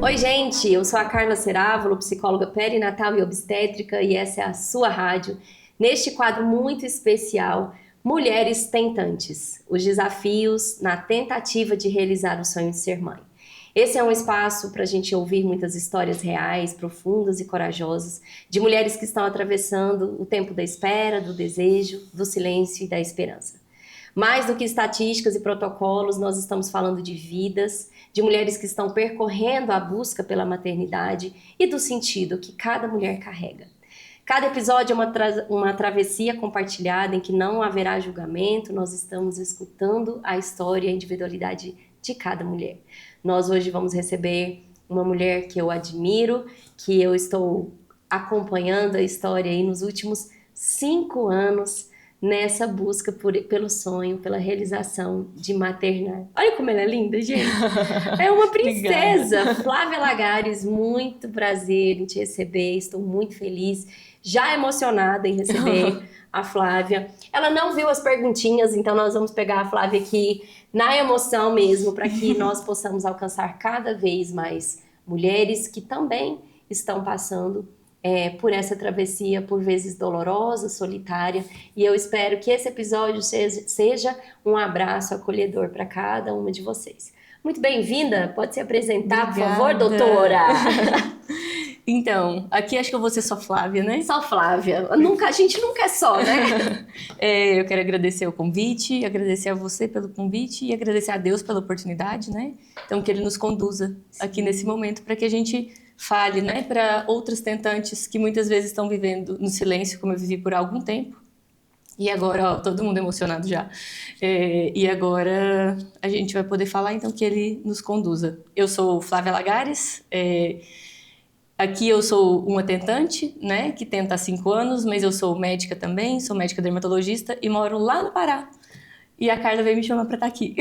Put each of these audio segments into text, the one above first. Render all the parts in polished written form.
Oi, gente, eu sou a Carla Cerávulo, psicóloga perinatal e obstétrica, e essa é a sua rádio. Neste quadro muito especial, Mulheres Tentantes, os desafios na tentativa de realizar o sonho de ser mãe. Esse é um espaço para a gente ouvir muitas histórias reais, profundas e corajosas, de mulheres que estão atravessando o tempo da espera, do desejo, do silêncio e da esperança. Mais do que estatísticas e protocolos, nós estamos falando de vidas, de mulheres que estão percorrendo a busca pela maternidade e do sentido que cada mulher carrega. Cada episódio é uma travessia compartilhada em que não haverá julgamento, nós estamos escutando a história e a individualidade de cada mulher. Nós hoje vamos receber uma mulher que eu admiro, que eu estou acompanhando a história aí nos últimos 5 anos, nessa busca pelo sonho, pela realização de maternar. Olha como ela é linda, gente. É uma princesa. Flávia Lagares, muito prazer em te receber. Estou muito feliz, já emocionada em receber a Flávia. Ela não viu as perguntinhas, então nós vamos pegar a Flávia aqui na emoção mesmo, para que nós possamos alcançar cada vez mais mulheres que também estão passando por essa travessia, por vezes dolorosa, solitária, e eu espero que esse episódio seja um abraço acolhedor para cada uma de vocês. Muito bem-vinda, pode se apresentar, Obrigada. Por favor, doutora? Então, aqui acho que eu vou ser só Flávia, né? Só Flávia, a gente nunca é só, né? Eu quero agradecer o convite, agradecer a você pelo convite e agradecer a Deus pela oportunidade, né? Então, que Ele nos conduza aqui nesse momento para que a gente fale, né, para outras tentantes que muitas vezes estão vivendo no silêncio, como eu vivi por algum tempo. E agora, ó, todo mundo emocionado já. E agora a gente vai poder falar, então, que Ele nos conduza. Eu sou Flávia Lagares. Aqui eu sou uma tentante, né, que tenta há 5 anos, mas eu sou médica também, sou médica dermatologista e moro lá no Pará. E a Carla veio me chamar para estar aqui.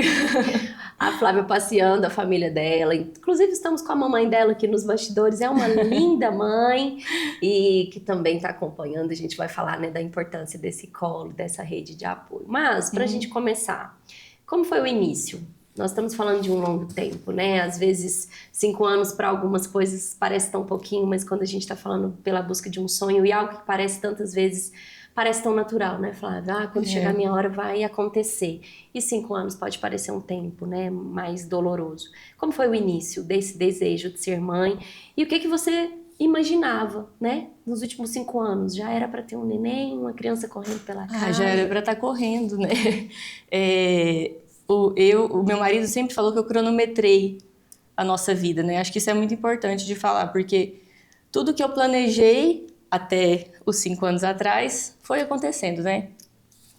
A Flávia passeando, a família dela, inclusive estamos com a mamãe dela aqui nos bastidores, é uma linda mãe e que também está acompanhando, a gente vai falar, né, da importância desse colo, dessa rede de apoio. Mas, para a gente começar, como foi o início? Nós estamos falando de um longo tempo, né? Às vezes 5 anos para algumas coisas parece tão pouquinho, mas quando a gente está falando pela busca de um sonho e algo que parece tantas vezes, parece tão natural, né, Flávia? Quando chegar a minha hora vai acontecer. E 5 anos pode parecer um tempo, né, mais doloroso. Como foi o início desse desejo de ser mãe? E o que você imaginava, né? Nos últimos 5 anos, já era para ter um neném, uma criança correndo pela casa? Já era para estar correndo, né? O meu marido sempre falou que eu cronometrei a nossa vida, né? Acho que isso é muito importante de falar, porque tudo que eu planejei até os 5 anos atrás foi acontecendo, né?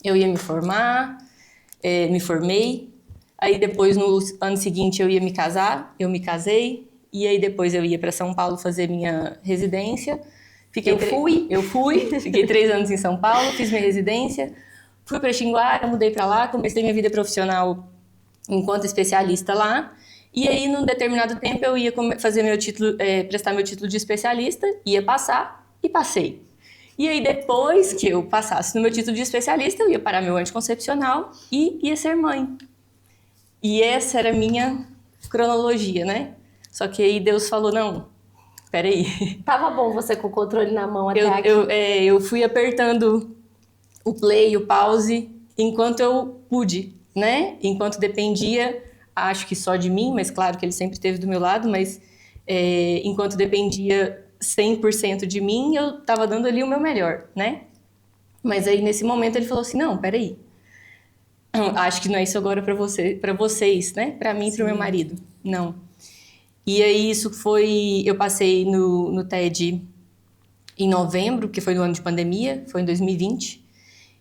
Eu ia me formar, me formei, aí depois no ano seguinte eu ia me casar, eu me casei, e aí depois eu ia para São Paulo fazer minha residência. Eu fui, fiquei 3 anos em São Paulo, fiz minha residência, fui para Xinguara, mudei para lá, comecei minha vida profissional enquanto especialista lá. E aí, num determinado tempo, eu ia fazer meu título, prestar meu título de especialista, ia passar e passei. E aí, depois que eu passasse no meu título de especialista, eu ia parar meu anticoncepcional e ia ser mãe. E essa era a minha cronologia, né? Só que aí Deus falou, não, peraí. Tava bom você com o controle na mão até aqui. Eu fui apertando o play, o pause, enquanto eu pude, né? Enquanto dependia, acho que só de mim, mas claro que ele sempre esteve do meu lado, mas enquanto dependia 100% de mim, eu estava dando ali o meu melhor, né? Mas aí, nesse momento, ele falou assim, não, peraí, acho que não é isso agora para vocês, né? Para mim e para o meu marido, não. E aí, eu passei no TED em novembro, que foi no ano de pandemia, foi em 2020.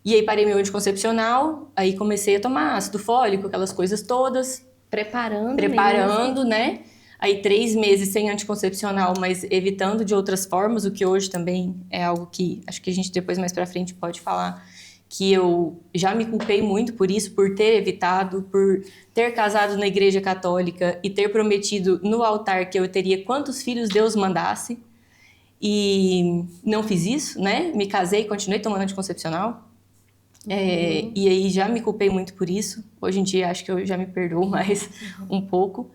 E aí parei meu anticoncepcional, aí comecei a tomar ácido fólico, aquelas coisas todas. Preparando, né? Aí 3 meses sem anticoncepcional, mas evitando de outras formas, o que hoje também é algo que acho que a gente depois mais pra frente pode falar, que eu já me culpei muito por isso, por ter evitado, por ter casado na igreja católica e ter prometido no altar que eu teria quantos filhos Deus mandasse. E não fiz isso, né? Me casei e continuei tomando anticoncepcional. E aí já me culpei muito por isso. Hoje em dia acho que eu já me perdoo mais um pouco.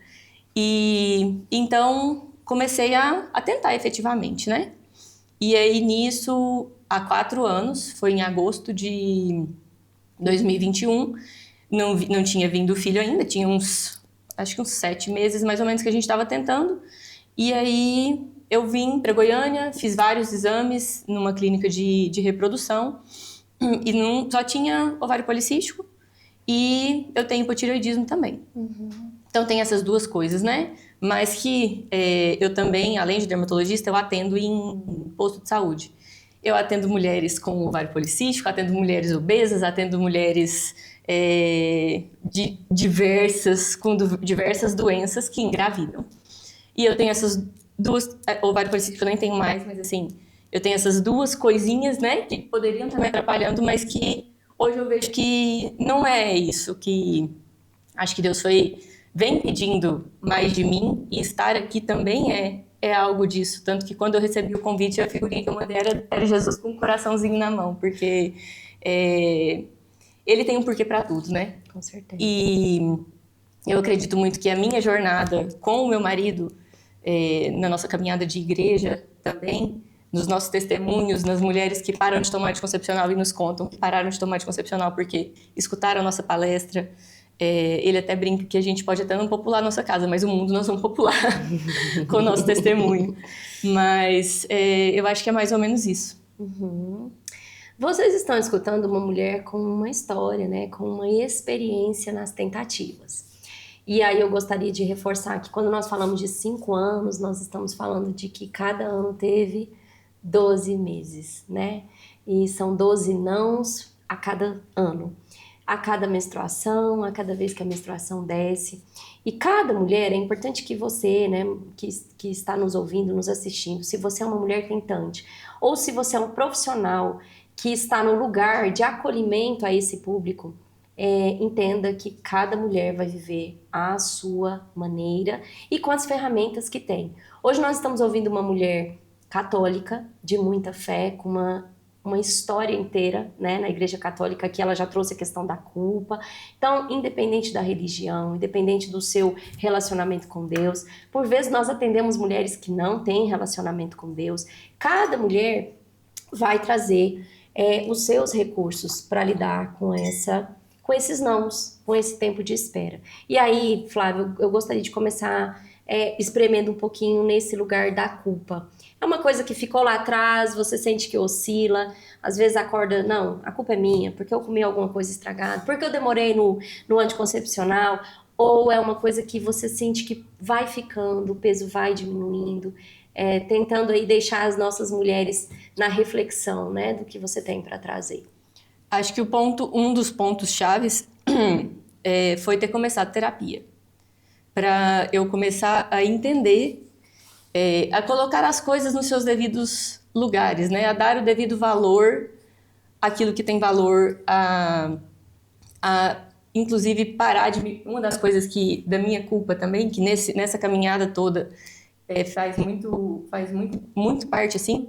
E então comecei a tentar efetivamente, né? E aí, nisso, há 4 anos, foi em agosto de 2021, não tinha vindo o filho ainda, tinha acho que uns 7 meses mais ou menos que a gente estava tentando. E aí eu vim para Goiânia, fiz vários exames numa clínica de reprodução e só tinha ovário policístico e eu tenho hipotireoidismo também. Então tem essas duas coisas, né? Mas que eu também, além de dermatologista, eu atendo em posto de saúde. Eu atendo mulheres com ovário policístico, atendo mulheres obesas, atendo mulheres com diversas doenças que engravidam. E eu tenho essas duas... Ovário policístico eu nem tenho mais, mas assim, eu tenho essas duas coisinhas, né? Que poderiam estar me atrapalhando, mas que hoje eu vejo que não é isso, que acho que Deus vem pedindo mais de mim, e estar aqui também é algo disso. Tanto que quando eu recebi o convite, a figurinha que eu mandei era Jesus com um coraçãozinho na mão, porque ele tem um porquê para tudo, né? Com certeza. E eu acredito muito que a minha jornada com o meu marido, na nossa caminhada de igreja também, nos nossos testemunhos, nas mulheres que param de tomar anticoncepcional e nos contam que pararam de tomar anticoncepcional porque escutaram a nossa palestra. Ele até brinca que a gente pode até não popular a nossa casa, mas o mundo nós vamos popular com o nosso testemunho. Mas eu acho que é mais ou menos isso. Vocês estão escutando uma mulher com uma história, né? Com uma experiência nas tentativas. E aí eu gostaria de reforçar que quando nós falamos de 5 anos, nós estamos falando de que cada ano teve 12 meses, né? E são 12 nãos a cada ano. A cada menstruação, a cada vez que a menstruação desce. E cada mulher, é importante que você, né, que está nos ouvindo, nos assistindo, se você é uma mulher tentante, ou se você é um profissional que está no lugar de acolhimento a esse público, entenda que cada mulher vai viver à sua maneira e com as ferramentas que tem. Hoje nós estamos ouvindo uma mulher católica, de muita fé, com uma história inteira, né, na Igreja Católica, que ela já trouxe a questão da culpa. Então, independente da religião, independente do seu relacionamento com Deus, por vezes nós atendemos mulheres que não têm relacionamento com Deus. Cada mulher vai trazer os seus recursos para lidar com esses nãos, com esse tempo de espera. E aí, Flávio, eu gostaria de começar espremendo um pouquinho nesse lugar da culpa. É uma coisa que ficou lá atrás, você sente que oscila, às vezes acorda, não, a culpa é minha, porque eu comi alguma coisa estragada, porque eu demorei no anticoncepcional, ou é uma coisa que você sente que vai ficando, o peso vai diminuindo, tentando aí deixar as nossas mulheres na reflexão, né, do que você tem para trazer. Acho que um dos pontos chaves foi ter começado terapia, para eu começar a entender, a colocar as coisas nos seus devidos lugares, né? A dar o devido valor àquilo que tem valor, inclusive parar de... Uma das coisas da minha culpa também, que nessa caminhada toda faz muito parte, assim,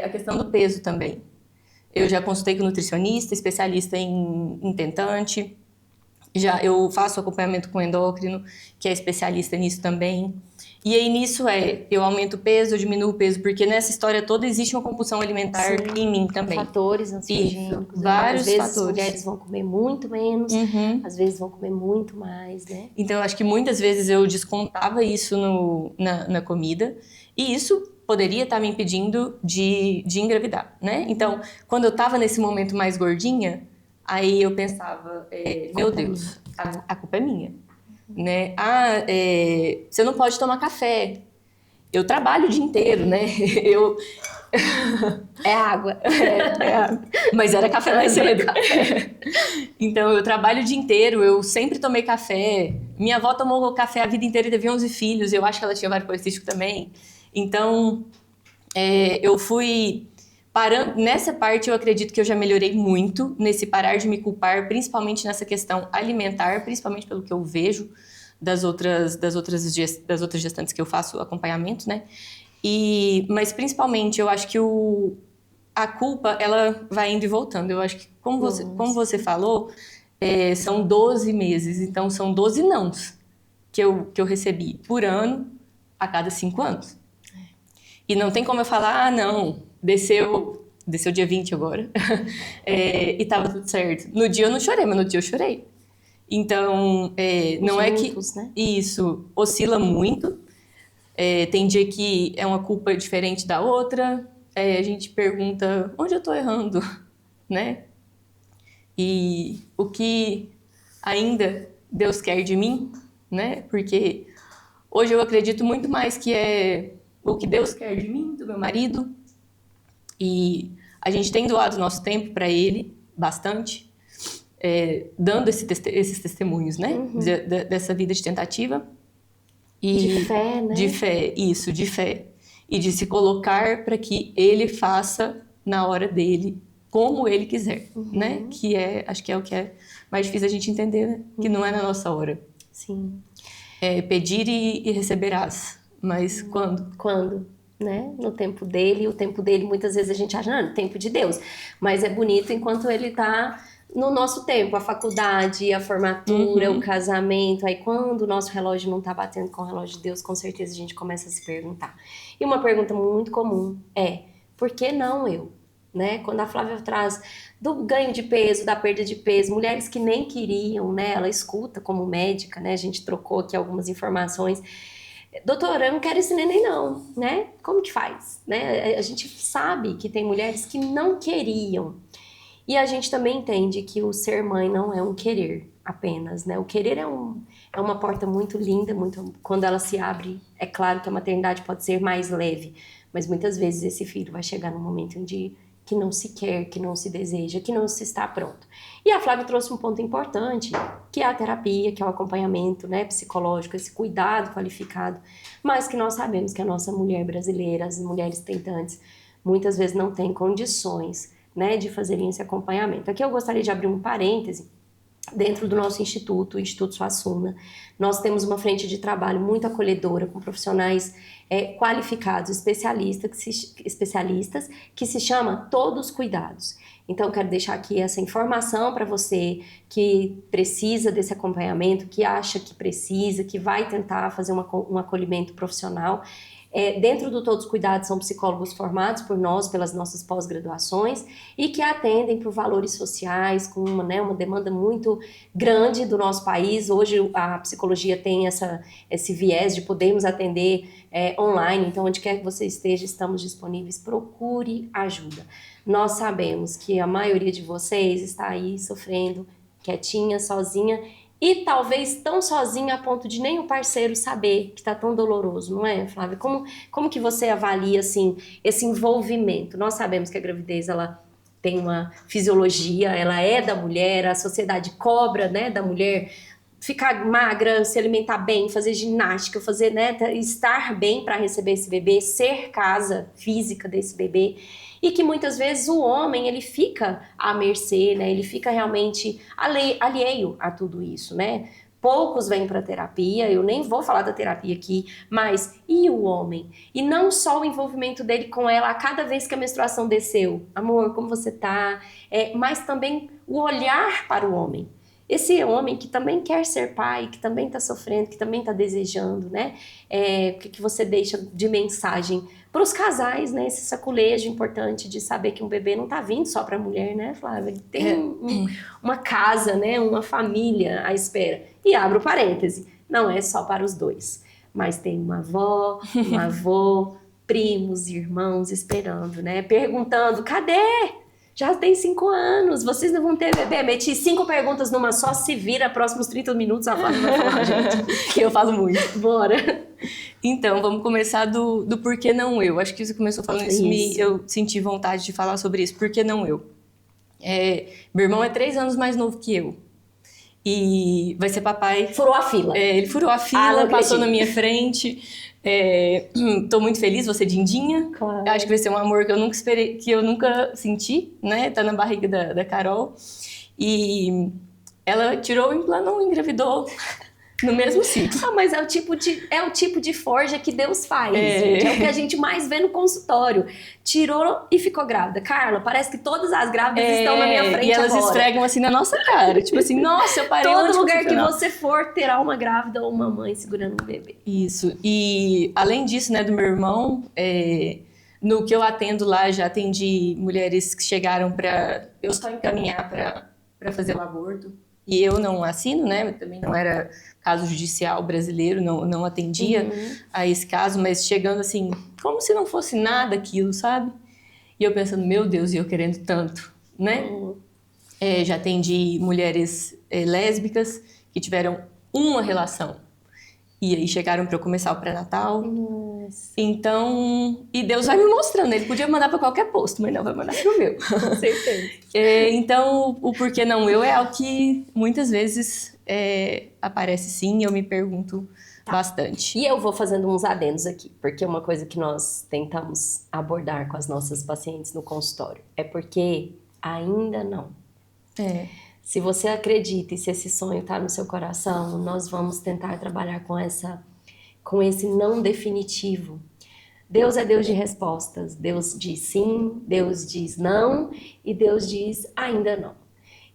a questão do peso também. Eu já consultei com nutricionista, especialista em tentante, eu faço acompanhamento com endócrino, que é especialista nisso também. E aí nisso eu aumento o peso, eu diminuo o peso, porque nessa história toda existe uma compulsão alimentar em mim também. Fatores ansiogênicos. Vários às vezes fatores. As mulheres vão comer muito menos, às vezes vão comer muito mais, né? Então eu acho que muitas vezes eu descontava isso na comida, e isso poderia estar me impedindo de engravidar, né? Então, quando eu estava nesse momento mais gordinha, aí eu pensava, meu Deus, a culpa é minha, né? Você não pode tomar café. Eu trabalho o dia inteiro, né? É água. Mas era café mais cedo. Então, eu trabalho o dia inteiro, eu sempre tomei café. Minha avó tomou café a vida inteira e teve 11 filhos, eu acho que ela tinha ovário policístico também. Então, eu fui parando. Nessa parte, eu acredito que eu já melhorei muito, nesse parar de me culpar, principalmente nessa questão alimentar, principalmente pelo que eu vejo das outras gestantes que eu faço acompanhamento, né? Mas, principalmente, eu acho que a culpa, ela vai indo e voltando. Eu acho que, como você falou, são 12 meses, então são 12 nãos que eu recebi por ano, a cada 5 anos. E não tem como eu falar, ah, não, desceu dia 20 agora, e tava tudo certo. No dia eu não chorei, mas no dia eu chorei. Então, não é que né? isso oscila muito. Tem dia que é uma culpa diferente da outra. A gente pergunta, onde eu tô errando, né? E o que ainda Deus quer de mim, né? Porque hoje eu acredito muito mais que é o que Deus quer de mim, do meu marido. E a gente tem doado nosso tempo para ele, bastante, dando esses testemunhos, né? Dessa vida de tentativa. E de fé, né? De fé, isso, de fé. E de se colocar para que ele faça na hora dele, como ele quiser, né? Que acho que é o que é mais difícil a gente entender, né? Que não é na nossa hora. Sim. Pedir e receberás. Mas quando? Quando? Né? No tempo dele. O tempo dele, muitas vezes a gente acha, não, no tempo de Deus. Mas é bonito enquanto ele tá no nosso tempo. A faculdade, a formatura, o casamento. Aí quando o nosso relógio não tá batendo com o relógio de Deus, com certeza a gente começa a se perguntar. E uma pergunta muito comum é, por que não eu? Né? Quando a Flávia traz do ganho de peso, da perda de peso, mulheres que nem queriam, né? Ela escuta como médica, né? A gente trocou aqui algumas informações. Doutora, eu não quero esse neném não, né? Como que faz? Né? A gente sabe que tem mulheres que não queriam. E a gente também entende que o ser mãe não é um querer apenas, né? O querer é uma porta muito linda, quando ela se abre, é claro que a maternidade pode ser mais leve, mas muitas vezes esse filho vai chegar num momento que não se quer, que não se deseja, que não se está pronto. E a Flávia trouxe um ponto importante, que é a terapia, que é o acompanhamento, né, psicológico, esse cuidado qualificado, mas que nós sabemos que a nossa mulher brasileira, as mulheres tentantes, muitas vezes não têm condições, né, de fazerem esse acompanhamento. Aqui eu gostaria de abrir um parêntese. Dentro do nosso instituto, o Instituto Suassuna, nós temos uma frente de trabalho muito acolhedora, com profissionais qualificados, especialistas, que se chama Todos Cuidados. Então, eu quero deixar aqui essa informação para você que precisa desse acompanhamento, que acha que precisa, que vai tentar fazer um acolhimento profissional. Dentro do Todos Cuidados são psicólogos formados por nós, pelas nossas pós-graduações, e que atendem por valores sociais, com uma demanda muito grande do nosso país. Hoje a psicologia tem esse viés de podermos atender online, então onde quer que você esteja, estamos disponíveis, procure ajuda. Nós sabemos que a maioria de vocês está aí sofrendo, quietinha, sozinha, e talvez tão sozinha a ponto de nem o parceiro saber que tá tão doloroso, não é, Flávia? Como que você avalia, assim, esse envolvimento? Nós sabemos que a gravidez, ela tem uma fisiologia, ela é da mulher, a sociedade cobra, né, da mulher ficar magra, se alimentar bem, fazer ginástica, fazer, né, estar bem para receber esse bebê, ser casa física desse bebê. E que muitas vezes o homem, ele fica à mercê, né? Ele fica realmente alheio a tudo isso, né? Poucos vêm para terapia, eu nem vou falar da terapia aqui, mas e o homem? E não só o envolvimento dele com ela a cada vez que a menstruação desceu, amor, como você tá? Mas também o olhar para o homem. Esse homem que também quer ser pai, que também está sofrendo, que também está desejando, né? O que você deixa de mensagem para os casais, né? Esse saculejo importante de saber que um bebê não está vindo só para a mulher, né, Flávia? Ele tem uma casa, né? Uma família à espera. E abro parêntese, não é só para os dois, mas tem uma avó, um avô, primos, irmãos esperando, né? Perguntando, cadê? Já tem 5 anos, vocês não vão ter bebê. Meti 5 perguntas numa só, se vira, próximos 30 minutos a Flávia vai falar, gente. Que eu falo muito. Bora. Então, vamos começar do porquê não eu. Acho que você começou falando isso, eu senti vontade de falar sobre isso. Por que não eu? Meu irmão é 3 anos mais novo que eu. E vai ser papai. Furou a fila. Ele furou a fila, passou na minha frente. Tô muito feliz, você dindinha. Claro. Acho que vai ser um amor que eu nunca esperei, que eu nunca senti, né? Tá na barriga da Carol. E ela tirou o implante, não engravidou. No mesmo ciclo. Ah, mas é o tipo de forja que Deus faz, gente. É o que a gente mais vê no consultório. Tirou e ficou grávida. Carla, parece que todas as grávidas estão na minha frente e elas agora. esfregam assim na nossa cara. Tipo assim, nossa, eu parei Todo onde lugar que você for, terá uma grávida ou uma mãe segurando um bebê. Isso. E além disso, né, do meu irmão, no que eu atendo lá, já atendi mulheres que chegaram para eu só encaminhar para fazer o aborto. E eu não assino, né? Também não era caso judicial brasileiro, não atendia a esse caso, mas chegando assim, como se não fosse nada aquilo, sabe? E eu pensando, meu Deus, e eu querendo tanto, né? Já atendi mulheres lésbicas que tiveram uma relação. E aí chegaram para eu começar o pré-natal. Nossa. Então, e Deus vai me mostrando. Ele podia mandar para qualquer posto, mas não, vai mandar pro meu. Com certeza. Então, o porquê não eu é algo que muitas vezes aparece sim, e eu me pergunto bastante. E eu vou fazendo uns adendos aqui, porque uma coisa que nós tentamos abordar com as nossas pacientes no consultório é porque ainda não. Se você acredita e se esse sonho está no seu coração, nós vamos tentar trabalhar com esse não definitivo. Deus é Deus de respostas. Deus diz sim, Deus diz não e Deus diz ainda não.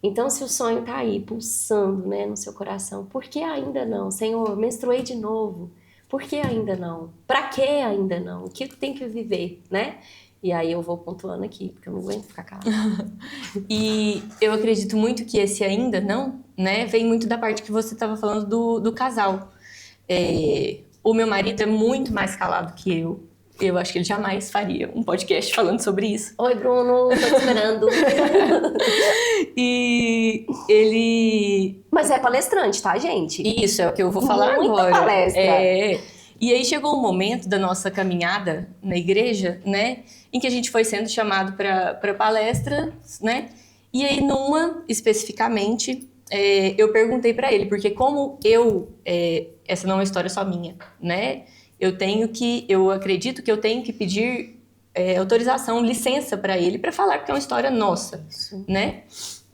Então, se o sonho está aí pulsando, né, no seu coração, por que ainda não? Senhor, menstruei de novo. Por que ainda não? Para que ainda não? O que tem que viver, né? E aí eu vou pontuando aqui, porque eu não aguento ficar calada. E eu acredito muito que esse ainda não, né, vem muito da parte que você estava falando do casal. O meu marido é muito mais calado que eu. Eu acho que ele jamais faria um podcast falando sobre isso. Oi, Bruno, tô te esperando. E ele... Mas é palestrante, tá, gente? Isso, é o que eu vou falar Muita agora. palestra. E aí chegou um momento da nossa caminhada na igreja, né, em que a gente foi sendo chamado para palestra, né, e aí numa, especificamente, eu perguntei para ele, porque como essa não é uma história só minha, né, eu acredito que eu tenho que pedir autorização, licença para ele para falar, porque é uma história nossa, né,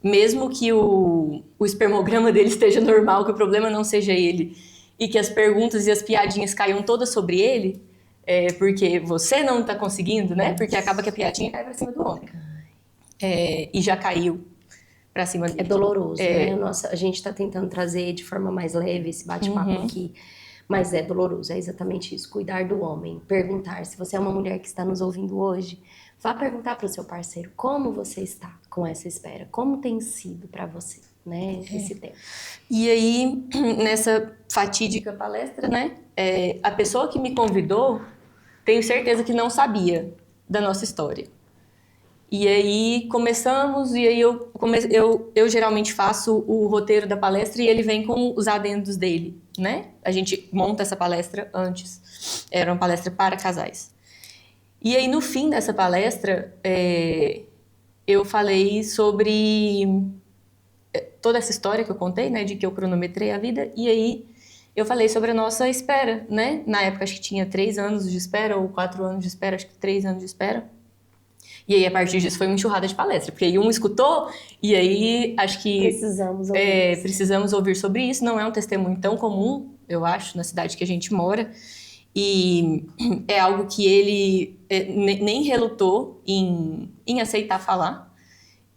mesmo que o espermograma dele esteja normal, que o problema não seja ele, e que as perguntas e as piadinhas caiam todas sobre ele, porque você não tá conseguindo, né? Porque acaba que a piadinha cai pra cima do homem. E já caiu pra cima dele. É doloroso, né? Nossa, a gente tá tentando trazer de forma mais leve esse bate-papo aqui, mas é doloroso, é exatamente isso. Cuidar do homem, perguntar. Se você é uma mulher que está nos ouvindo hoje, vá perguntar pro seu parceiro como você está com essa espera, como tem sido pra você, né, esse tempo. E aí, nessa fatídica palestra, né, a pessoa que me convidou, tenho certeza que não sabia da nossa história. E aí começamos, e aí eu geralmente faço o roteiro da palestra e ele vem com os adendos dele, né? A gente monta essa palestra antes. Era uma palestra para casais. E aí no fim dessa palestra, eu falei sobre toda essa história que eu contei, né, de que eu cronometrei a vida, e aí eu falei sobre a nossa espera, né? Na época acho que tinha 3 anos de espera, ou 4 anos de espera, acho que 3 anos de espera. E aí a partir disso foi uma enxurrada de palestra, porque aí um escutou, e aí acho que precisamos ouvir sobre isso. Não é um testemunho tão comum, eu acho, na cidade que a gente mora, e é algo que ele nem relutou em aceitar falar,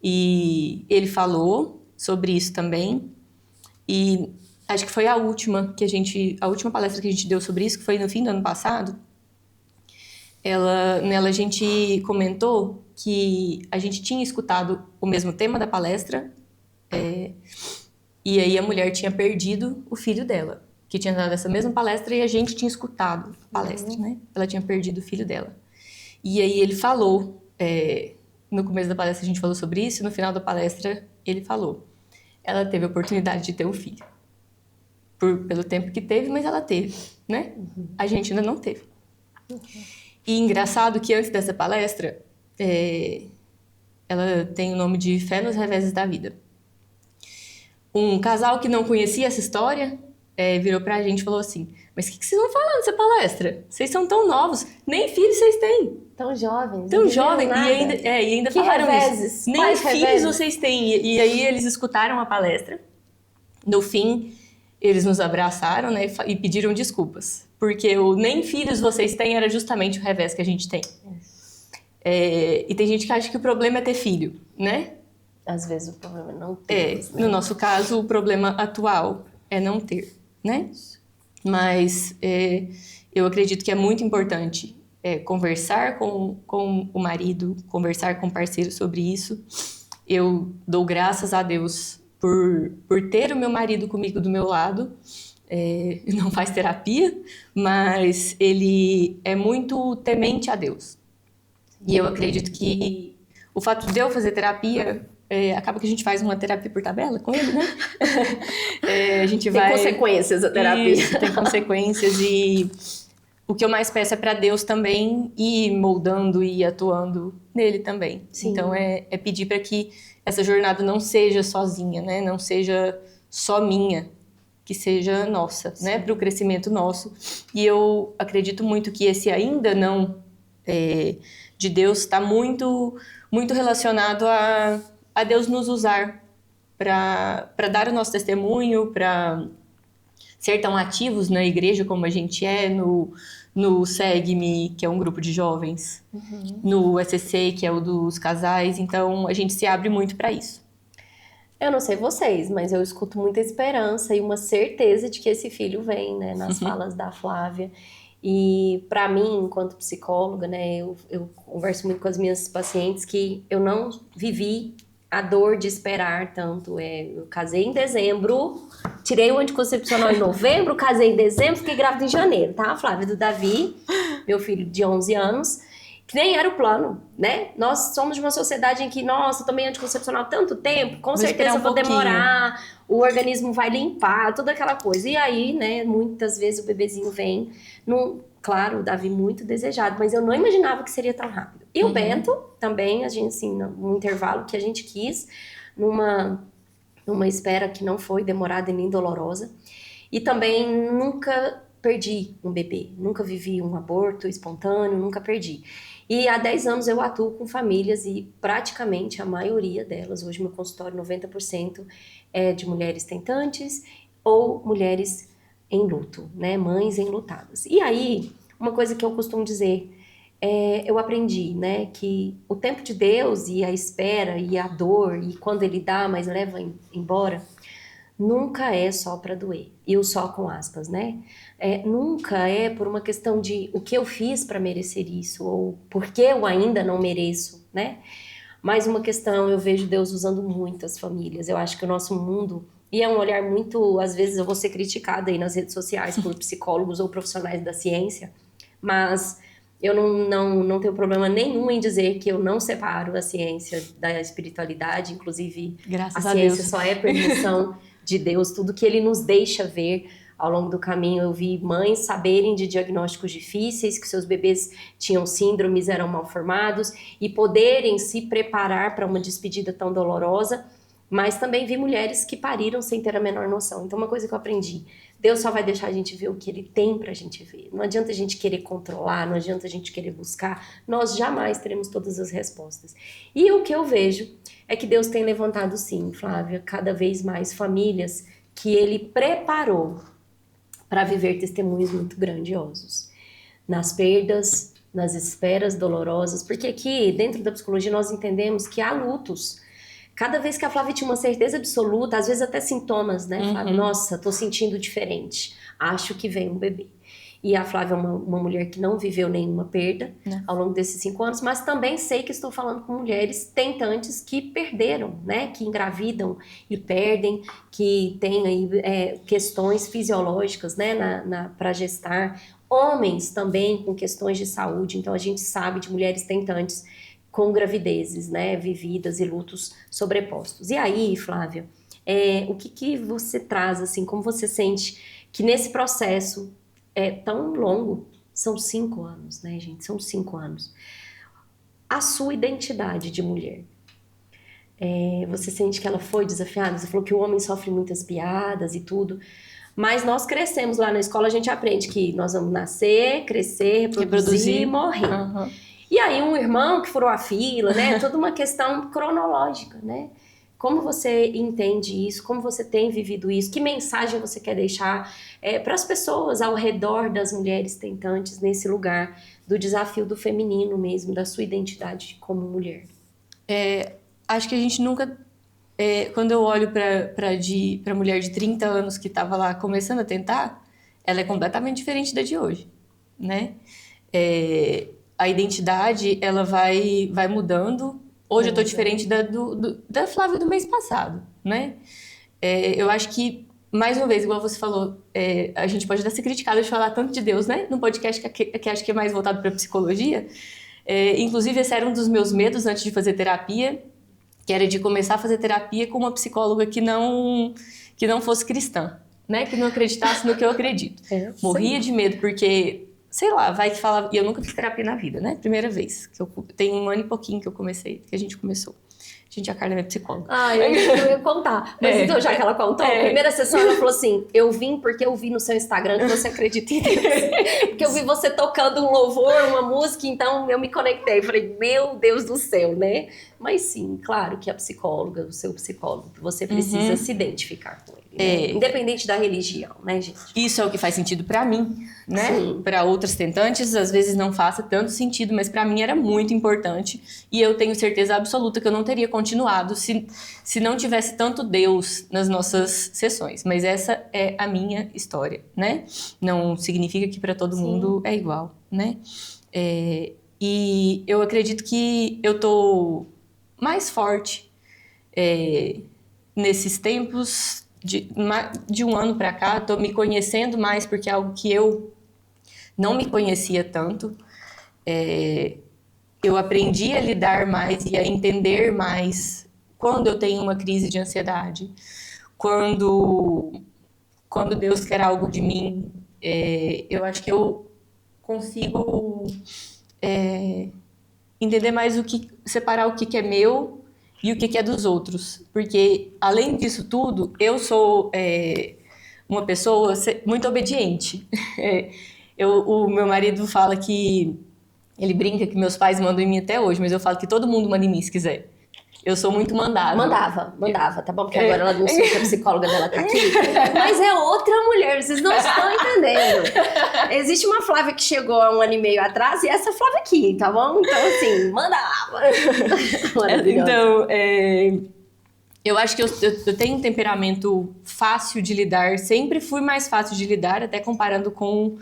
e ele falou sobre isso também, e acho que foi a última palestra que a gente deu sobre isso, que foi no fim do ano passado. Nela a gente comentou que a gente tinha escutado o mesmo tema da palestra, e aí a mulher tinha perdido o filho dela, que tinha dado essa mesma palestra, e a gente tinha escutado a palestra, né? Ela tinha perdido o filho dela. E aí ele falou, no começo da palestra a gente falou sobre isso, e no final da palestra ele falou, ela teve a oportunidade de ter um filho. Pelo tempo que teve, mas ela teve, né? A gente ainda não teve. E engraçado que antes dessa palestra, ela tem o nome de Fé nos Reveses da Vida. Um casal que não conhecia essa história virou pra gente e falou assim, mas o que vocês vão falar nessa palestra? Vocês são tão novos, nem filhos vocês têm. Tão jovens. Tão jovens. E ainda que falaram reveses? isso. Nem filhos vocês têm. E aí eles escutaram a palestra. No fim, eles nos abraçaram, né, e pediram desculpas. Porque o nem filhos vocês têm era justamente o revés que a gente tem. E tem gente que acha que o problema é ter filho, né? Às vezes o problema é não ter. No nosso caso, o problema atual é não ter, né? Mas eu acredito que é muito importante conversar com o marido, conversar com o parceiro sobre isso. Eu dou graças a Deus por ter o meu marido comigo do meu lado. Não faz terapia, mas ele é muito temente a Deus. E eu acredito que o fato de eu fazer terapia, acaba que a gente faz uma terapia por tabela com ele, né? A gente tem consequências a terapia. Isso, tem consequências e o que eu mais peço é para Deus também ir moldando e atuando nele também. Sim. Então é pedir para que essa jornada não seja sozinha, né? Não seja só minha, que seja nossa, né? Para o crescimento nosso. E eu acredito muito que esse ainda não de Deus está muito, muito relacionado a Deus nos usar para dar o nosso testemunho, para ser tão ativos na igreja como a gente é, no Segue-me, que é um grupo de jovens, no SCC, que é o dos casais. Então, a gente se abre muito para isso. Eu não sei vocês, mas eu escuto muita esperança e uma certeza de que esse filho vem, né, nas falas da Flávia. E para mim, enquanto psicóloga, né, eu converso muito com as minhas pacientes que eu não vivi a dor de esperar tanto. Eu casei em dezembro, tirei o anticoncepcional em novembro, casei em dezembro, fiquei grávida em janeiro, tá? A Flávia do Davi, meu filho de 11 anos, que nem era o plano, né? Nós somos de uma sociedade em que, nossa, eu tomei anticoncepcional há tanto tempo, com certeza vou demorar, o organismo vai limpar, toda aquela coisa. E aí, né, muitas vezes o bebezinho vem, claro, o Davi muito desejado, mas eu não imaginava que seria tão rápido. E o Bento também, a gente, assim, no intervalo que a gente quis, numa espera que não foi demorada e nem dolorosa. E também nunca perdi um bebê, nunca vivi um aborto espontâneo, nunca perdi. E há 10 anos eu atuo com famílias e praticamente a maioria delas, hoje meu consultório 90% é de mulheres tentantes ou mulheres em luto, né? Mães enlutadas. E aí, uma coisa que eu costumo dizer, eu aprendi, né? Que o tempo de Deus e a espera e a dor e quando Ele dá, mas leva embora, nunca é só para doer. E o só com aspas, né? Nunca é por uma questão de o que eu fiz para merecer isso ou por que eu ainda não mereço, né? Mais uma questão, eu vejo Deus usando muito as famílias. Eu acho que o nosso mundo, e é um olhar muito, às vezes eu vou ser criticada aí nas redes sociais por psicólogos ou profissionais da ciência, mas eu não tenho problema nenhum em dizer que eu não separo a ciência da espiritualidade, inclusive Graças a ciência só é permissão de Deus, tudo que Ele nos deixa ver ao longo do caminho. Eu vi mães saberem de diagnósticos difíceis, que seus bebês tinham síndromes, eram mal formados, e poderem se preparar para uma despedida tão dolorosa, mas também vi mulheres que pariram sem ter a menor noção. Então, uma coisa que eu aprendi, Deus só vai deixar a gente ver o que Ele tem pra gente ver. Não adianta a gente querer controlar, não adianta a gente querer buscar, nós jamais teremos todas as respostas. E o que eu vejo é que Deus tem levantado sim, Flávia, cada vez mais famílias que Ele preparou para viver testemunhos muito grandiosos. Nas perdas, nas esperas dolorosas, porque aqui dentro da psicologia nós entendemos que há lutos. Cada vez que a Flávia tinha uma certeza absoluta, às vezes até sintomas, né, Flávia? Nossa, tô sentindo diferente, acho que vem um bebê. E a Flávia é uma mulher que não viveu nenhuma perda ao longo desses 5 anos, mas também sei que estou falando com mulheres tentantes que perderam, né? Que engravidam e perdem, que têm aí questões fisiológicas, né? Para gestar. Homens também com questões de saúde, então a gente sabe de mulheres tentantes com gravidezes, né? Vividas e lutos sobrepostos. E aí, Flávia, o que você traz, assim, como você sente que nesse processo tão longo, são 5 anos, né, gente? São 5 anos. A sua identidade de mulher, você sente que ela foi desafiada? Você falou que o homem sofre muitas piadas e tudo, mas nós crescemos lá na escola, a gente aprende que nós vamos nascer, crescer, reproduzir e morrer. E aí um irmão que furou a fila, né? Toda uma questão cronológica, né? Como você entende isso? Como você tem vivido isso? Que mensagem você quer deixar para as pessoas ao redor das mulheres tentantes nesse lugar do desafio do feminino mesmo, da sua identidade como mulher? Acho que a gente nunca... quando eu olho para mulher de 30 anos que estava lá começando a tentar, ela é completamente diferente da de hoje, né? A identidade, ela vai mudando. Hoje eu tô diferente da Flávia do mês passado, né? Eu acho que, mais uma vez, igual você falou, a gente pode até ser criticada de falar tanto de Deus, né? Num podcast que acho que é mais voltado para psicologia. Inclusive, esse era um dos meus medos antes de fazer terapia, que era de começar a fazer terapia com uma psicóloga que não fosse cristã, né? Que não acreditasse no que eu acredito. Morria de medo, porque... sei lá, vai que fala... E eu nunca fiz terapia na vida, né? Primeira vez. Tem 1 ano e pouquinho que a gente começou. A Carla é minha psicóloga. Eu ia contar. Mas então, já que ela contou, a primeira sessão ela falou assim, eu vim porque eu vi no seu Instagram que você acredita em Deus. Porque eu vi você tocando um louvor, uma música, então eu me conectei. Falei, meu Deus do céu, né? Mas sim, claro que a psicóloga, o seu psicólogo, você precisa se identificar com ele. Né? Independente da religião, né, gente? Isso é o que faz sentido pra mim, né? Para outras tentantes, às vezes não faça tanto sentido, mas pra mim era muito importante. E eu tenho certeza absoluta que eu não teria continuado se não tivesse tanto Deus nas nossas sessões. Mas essa é a minha história, né? Não significa que pra todo mundo é igual, né? E eu acredito que eu tô mais forte nesses tempos de 1 ano pra cá. Tô me conhecendo mais, porque é algo que eu não me conhecia tanto. Eu aprendi a lidar mais e a entender mais quando eu tenho uma crise de ansiedade, quando Deus quer algo de mim. Eu acho que eu consigo entender mais separar o que é meu e o que é dos outros. Porque, além disso tudo, eu sou uma pessoa muito obediente. O meu marido fala que... ele brinca que meus pais mandam em mim até hoje, mas eu falo que todo mundo manda em mim se quiser. Eu sou muito mandável. Mandava, tá bom? Porque agora ela não sei que a psicóloga dela tá aqui. Mas é outra mulher, vocês não estão entendendo. Existe uma Flávia que chegou há 1 ano e meio atrás e essa Flávia aqui, tá bom? Então, assim, mandava. Então, eu acho que eu tenho um temperamento fácil de lidar. Sempre fui mais fácil de lidar, até comparando com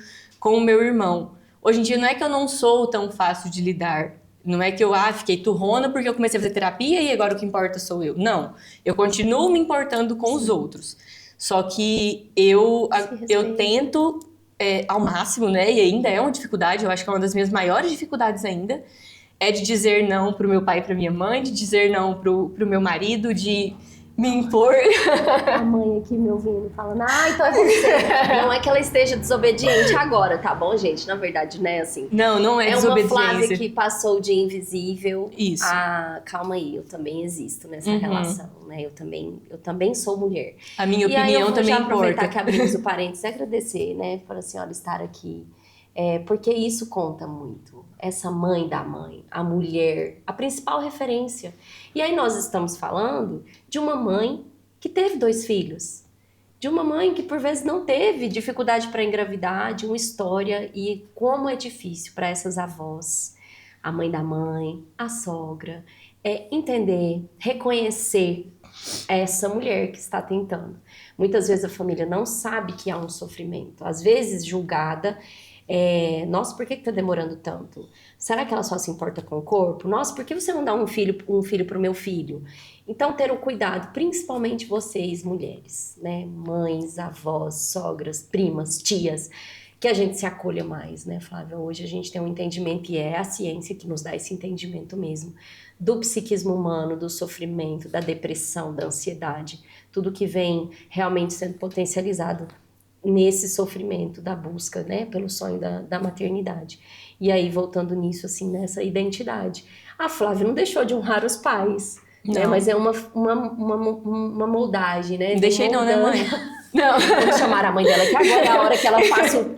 o meu irmão. Hoje em dia não é que eu não sou tão fácil de lidar. Não é que eu fiquei turrona porque eu comecei a fazer terapia e agora o que importa sou eu. Não, eu continuo me importando com os outros. Só que eu tento ao máximo, né? E ainda é uma dificuldade, eu acho que é uma das minhas maiores dificuldades ainda, é de dizer não pro meu pai e pra minha mãe, de dizer não pro meu marido, de me impor. A mãe aqui me ouvindo falando, então é você. Não é que ela esteja desobediente agora, tá bom, gente? Na verdade, né, assim. Não é desobediência. É uma Flávia que passou de invisível. Isso. Calma aí, eu também existo nessa relação, né? Eu também sou mulher. A minha opinião também importa. Já aproveitar que abrimos o parênteses e agradecer, né, por a senhora estar aqui. Porque isso conta muito. Essa mãe da mãe, a mulher, a principal referência. E aí nós estamos falando de uma mãe que teve 2 filhos. De uma mãe que por vezes não teve dificuldade para engravidar, de uma história, e como é difícil para essas avós, a mãe da mãe, a sogra, entender, reconhecer essa mulher que está tentando. Muitas vezes a família não sabe que há um sofrimento, às vezes julgada. Nossa, por que tá demorando tanto? Será que ela só se importa com o corpo? Nossa, por que você não dá um filho pro meu filho? Então, ter o cuidado, principalmente vocês, mulheres, né? Mães, avós, sogras, primas, tias, que a gente se acolha mais, né, Flávia? Hoje a gente tem um entendimento, e é a ciência que nos dá esse entendimento mesmo, do psiquismo humano, do sofrimento, da depressão, da ansiedade, tudo que vem realmente sendo potencializado nesse sofrimento da busca, né, pelo sonho da maternidade. E aí, voltando nisso, assim, nessa identidade. A Flávia não deixou de honrar os pais, né, mas é uma moldagem, né? Não deixei não, né, mãe? Não. Vou chamar a mãe dela, que agora é a hora que ela faça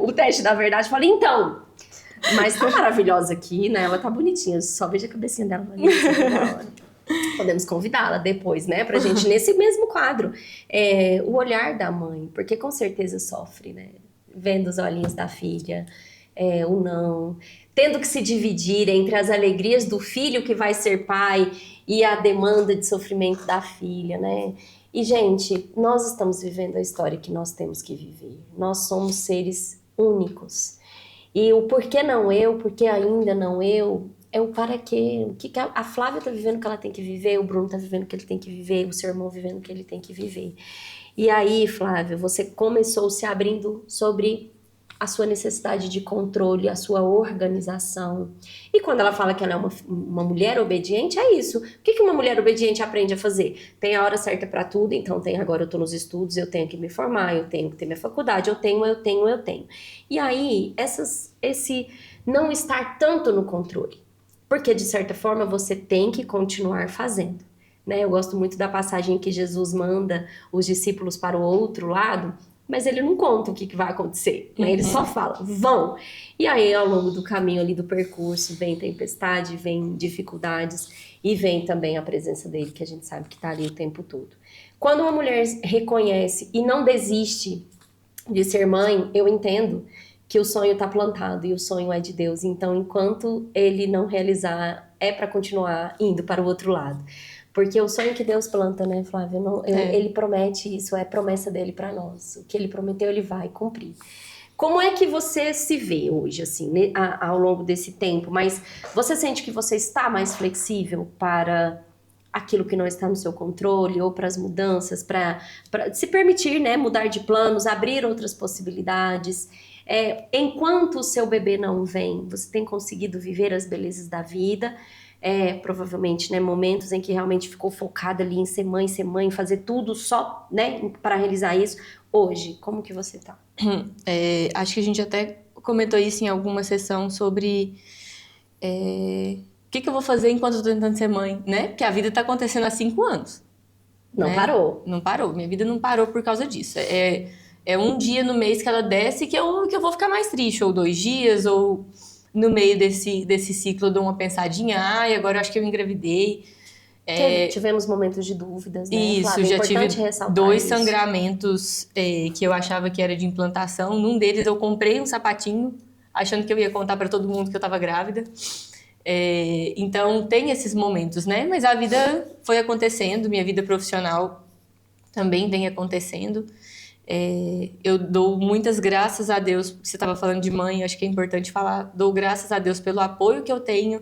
o teste da verdade. Falei, então, mas tá maravilhosa aqui, né? Ela tá bonitinha, só veja a cabecinha dela. Da hora. Podemos convidá-la depois, né, pra gente, nesse mesmo quadro, o olhar da mãe, porque com certeza sofre, né, vendo os olhinhos da filha, o não, tendo que se dividir entre as alegrias do filho que vai ser pai e a demanda de sofrimento da filha, né? E, gente, nós estamos vivendo a história que nós temos que viver. Nós somos seres únicos. E o porquê não eu, porquê ainda não eu, é o para quê. O que que a Flávia está vivendo que ela tem que viver, o Bruno está vivendo que ele tem que viver, o seu irmão vivendo que ele tem que viver. E aí, Flávia, você começou se abrindo sobre a sua necessidade de controle, a sua organização. E quando ela fala que ela é uma mulher obediente, é isso. O que que uma mulher obediente aprende a fazer? Tem a hora certa para tudo, então agora eu tô nos estudos, eu tenho que me formar, eu tenho que ter minha faculdade, eu tenho. E aí, esse não estar tanto no controle. Porque, de certa forma, você tem que continuar fazendo. Né? Eu gosto muito da passagem que Jesus manda os discípulos para o outro lado, mas ele não conta o que vai acontecer, né? Ele só fala, vão. E aí, ao longo do caminho ali do percurso, vem tempestade, vem dificuldades e vem também a presença dele, que a gente sabe que está ali o tempo todo. Quando uma mulher reconhece e não desiste de ser mãe, eu entendo que o sonho está plantado e o sonho é de Deus. Então, enquanto ele não realizar, é para continuar indo para o outro lado. Porque o sonho que Deus planta, né, Flávia? Ele promete isso, é promessa dele para nós. O que ele prometeu, ele vai cumprir. Como é que você se vê hoje, assim, ao longo desse tempo? Mas você sente que você está mais flexível para aquilo que não está no seu controle, ou para as mudanças, para se permitir, né, mudar de planos, abrir outras possibilidades? Enquanto o seu bebê não vem, você tem conseguido viver as belezas da vida? Provavelmente, né, momentos em que realmente ficou focada ali em ser mãe, fazer tudo só, né, para realizar isso. Hoje, como que você tá? Acho que a gente até comentou isso em alguma sessão sobre o que eu vou fazer enquanto eu tô tentando ser mãe, né? Porque a vida tá acontecendo há 5 anos. Não, né? Parou. Não parou. Minha vida não parou por causa disso. É um dia no mês que ela desce que eu vou ficar mais triste, ou 2 dias, ou no meio desse ciclo eu dou uma pensadinha, agora eu acho que eu engravidei. Tivemos momentos de dúvidas, né, isso, Flávia? já tive 2 isso. sangramentos que eu achava que era de implantação. Num deles eu comprei um sapatinho, achando que eu ia contar para todo mundo que eu estava grávida. Então tem esses momentos, né? Mas a vida foi acontecendo, minha vida profissional também vem acontecendo. Eu dou muitas graças a Deus. Você estava falando de mãe, acho que é importante falar. Dou graças a Deus pelo apoio que eu tenho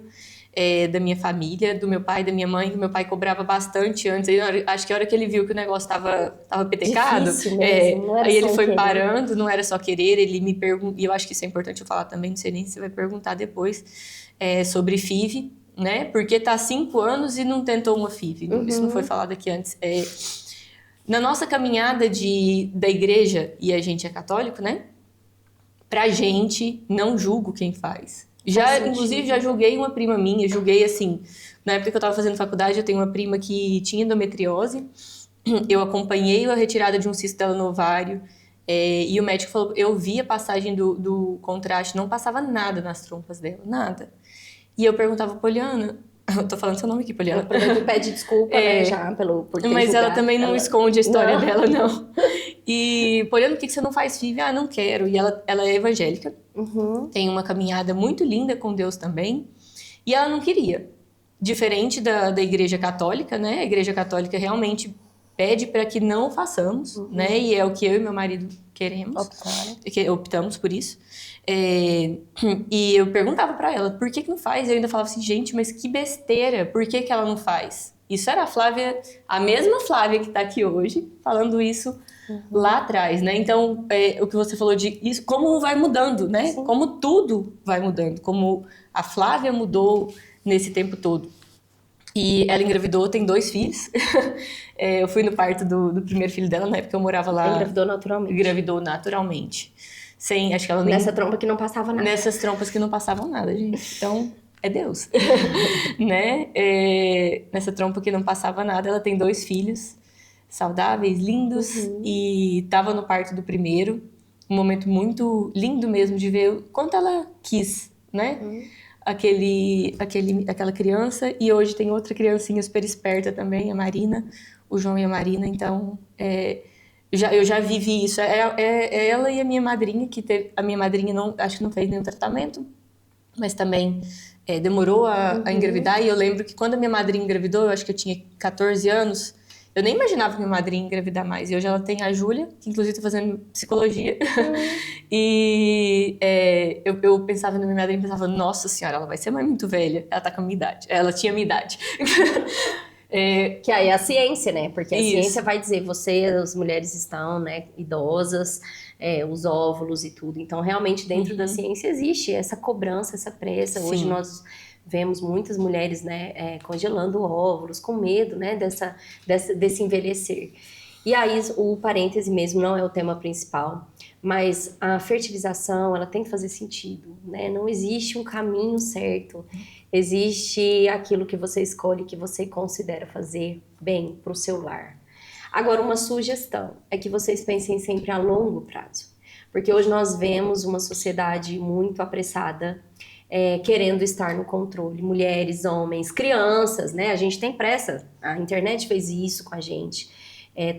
da minha família, do meu pai, da minha mãe. Meu pai cobrava bastante antes. Acho que a hora que ele viu que o negócio estava petecado, mesmo, aí ele foi parando, não era só querer. Ele me perguntou, e eu acho que isso é importante eu falar também, não sei nem se você vai perguntar depois, sobre FIV, né? Porque tá há 5 anos e não tentou uma FIV. Isso não foi falado aqui antes. Na nossa caminhada da igreja, e a gente é católico, né? Pra gente, não julgo quem faz. Inclusive, já julguei uma prima minha, julguei assim, na época que eu tava fazendo faculdade, eu tenho uma prima que tinha endometriose, eu acompanhei a retirada de um cisto dela no ovário, e o médico falou, eu vi a passagem do contraste, não passava nada nas trompas dela, nada. E eu perguntava, Poliana, eu tô falando seu nome aqui, Poliana. Ela pede desculpa, né, já, por ter mas julgado. ela também não esconde a história dela, não. E, Poliana, por que você não faz FIV? Não quero. E ela é evangélica, tem uma caminhada muito linda com Deus também, e ela não queria. Diferente da igreja católica, né? A igreja católica realmente pede para que não façamos, né? E é o que eu e meu marido queremos. Optamos por isso. E eu perguntava pra ela, por que não faz? E eu ainda falava assim, gente, mas que besteira, por que ela não faz? Isso era a Flávia, a mesma Flávia que tá aqui hoje, falando isso lá atrás, né? Então, o que você falou de isso, como vai mudando, né? Sim. Como tudo vai mudando, como a Flávia mudou nesse tempo todo. E ela engravidou, tem 2 filhos. Eu fui no parto do primeiro filho dela, na época eu morava lá. Engravidou naturalmente. Acho que ela nem... Nessa trompa que não passava nada. Nessas trompas que não passavam nada, gente. Então, é Deus. Né? Nessa trompa que não passava nada, ela tem 2 filhos saudáveis, lindos. E tava no parto do primeiro. Um momento muito lindo mesmo de ver o quanto ela quis, né? aquela criança, e hoje tem outra criancinha super esperta também, a Marina, o João e a Marina, então eu já vivi isso. É ela e a minha madrinha, a minha madrinha acho que não fez nenhum tratamento, mas também demorou a engravidar, e eu lembro que quando a minha madrinha engravidou, eu acho que eu tinha 14 anos, eu nem imaginava que minha madrinha ia engravidar mais. E hoje ela tem a Júlia, que inclusive está fazendo psicologia. E eu pensava na minha madrinha e pensava, nossa senhora, ela vai ser mãe muito velha. Ela tá com a minha idade. Ela tinha a minha idade. Que aí é a ciência, né? Porque a Isso. ciência vai dizer, as mulheres estão, né, idosas, os óvulos e tudo. Então, realmente, dentro da ciência existe essa cobrança, essa pressa. Sim. Hoje nós vemos muitas mulheres, né, congelando óvulos, com medo, né, desse envelhecer. E aí, o parêntese mesmo não é o tema principal, mas a fertilização, ela tem que fazer sentido, né? Não existe um caminho certo. Existe aquilo que você escolhe, que você considera fazer bem para o seu lar. Agora, uma sugestão é que vocês pensem sempre a longo prazo. Porque hoje nós vemos uma sociedade muito apressada, querendo estar no controle. Mulheres, homens, crianças, né? A gente tem pressa. A internet fez isso com a gente.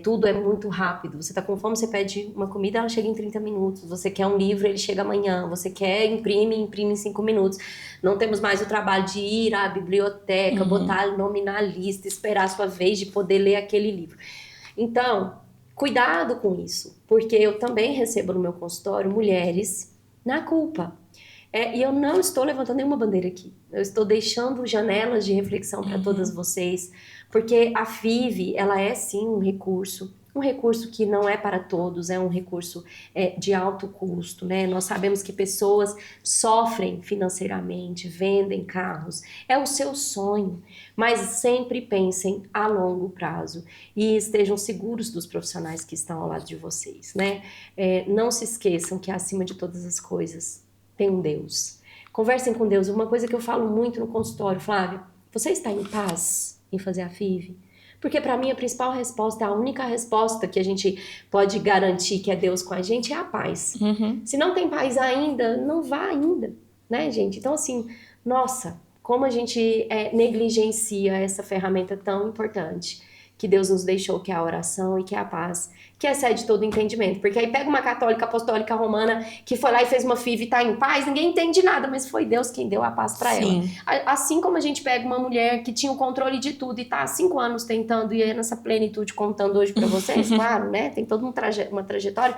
Tudo é muito rápido. Você tá com fome, você pede uma comida, ela chega em 30 minutos. Você quer um livro, ele chega amanhã. Você quer, imprime em 5 minutos. Não temos mais o trabalho de ir à biblioteca, botar o nome na lista, esperar a sua vez de poder ler aquele livro. Então, cuidado com isso. Porque eu também recebo no meu consultório mulheres na culpa. E eu não estou levantando nenhuma bandeira aqui. Eu estou deixando janelas de reflexão para todas vocês, porque a FIV, ela é sim um recurso que não é para todos, é um recurso de alto custo, né? Nós sabemos que pessoas sofrem financeiramente, vendem carros, é o seu sonho, mas sempre pensem a longo prazo e estejam seguros dos profissionais que estão ao lado de vocês, né? Não se esqueçam que acima de todas as coisas tem um Deus. Conversem com Deus. Uma coisa que eu falo muito no consultório, Flávia, você está em paz em fazer a FIV? Porque para mim a principal resposta, a única resposta que a gente pode garantir que é Deus com a gente é a paz. Se não tem paz ainda, não vá ainda, né, gente? Então assim, nossa, como a gente negligencia essa ferramenta tão importante que Deus nos deixou, que é a oração e que é a paz, que excede todo o entendimento. Porque aí pega uma católica apostólica romana que foi lá e fez uma FIV e tá em paz, ninguém entende nada, mas foi Deus quem deu a paz para ela. Assim como a gente pega uma mulher que tinha o controle de tudo e tá há 5 anos tentando e é nessa plenitude contando hoje para vocês, claro, né? Tem toda uma trajetória,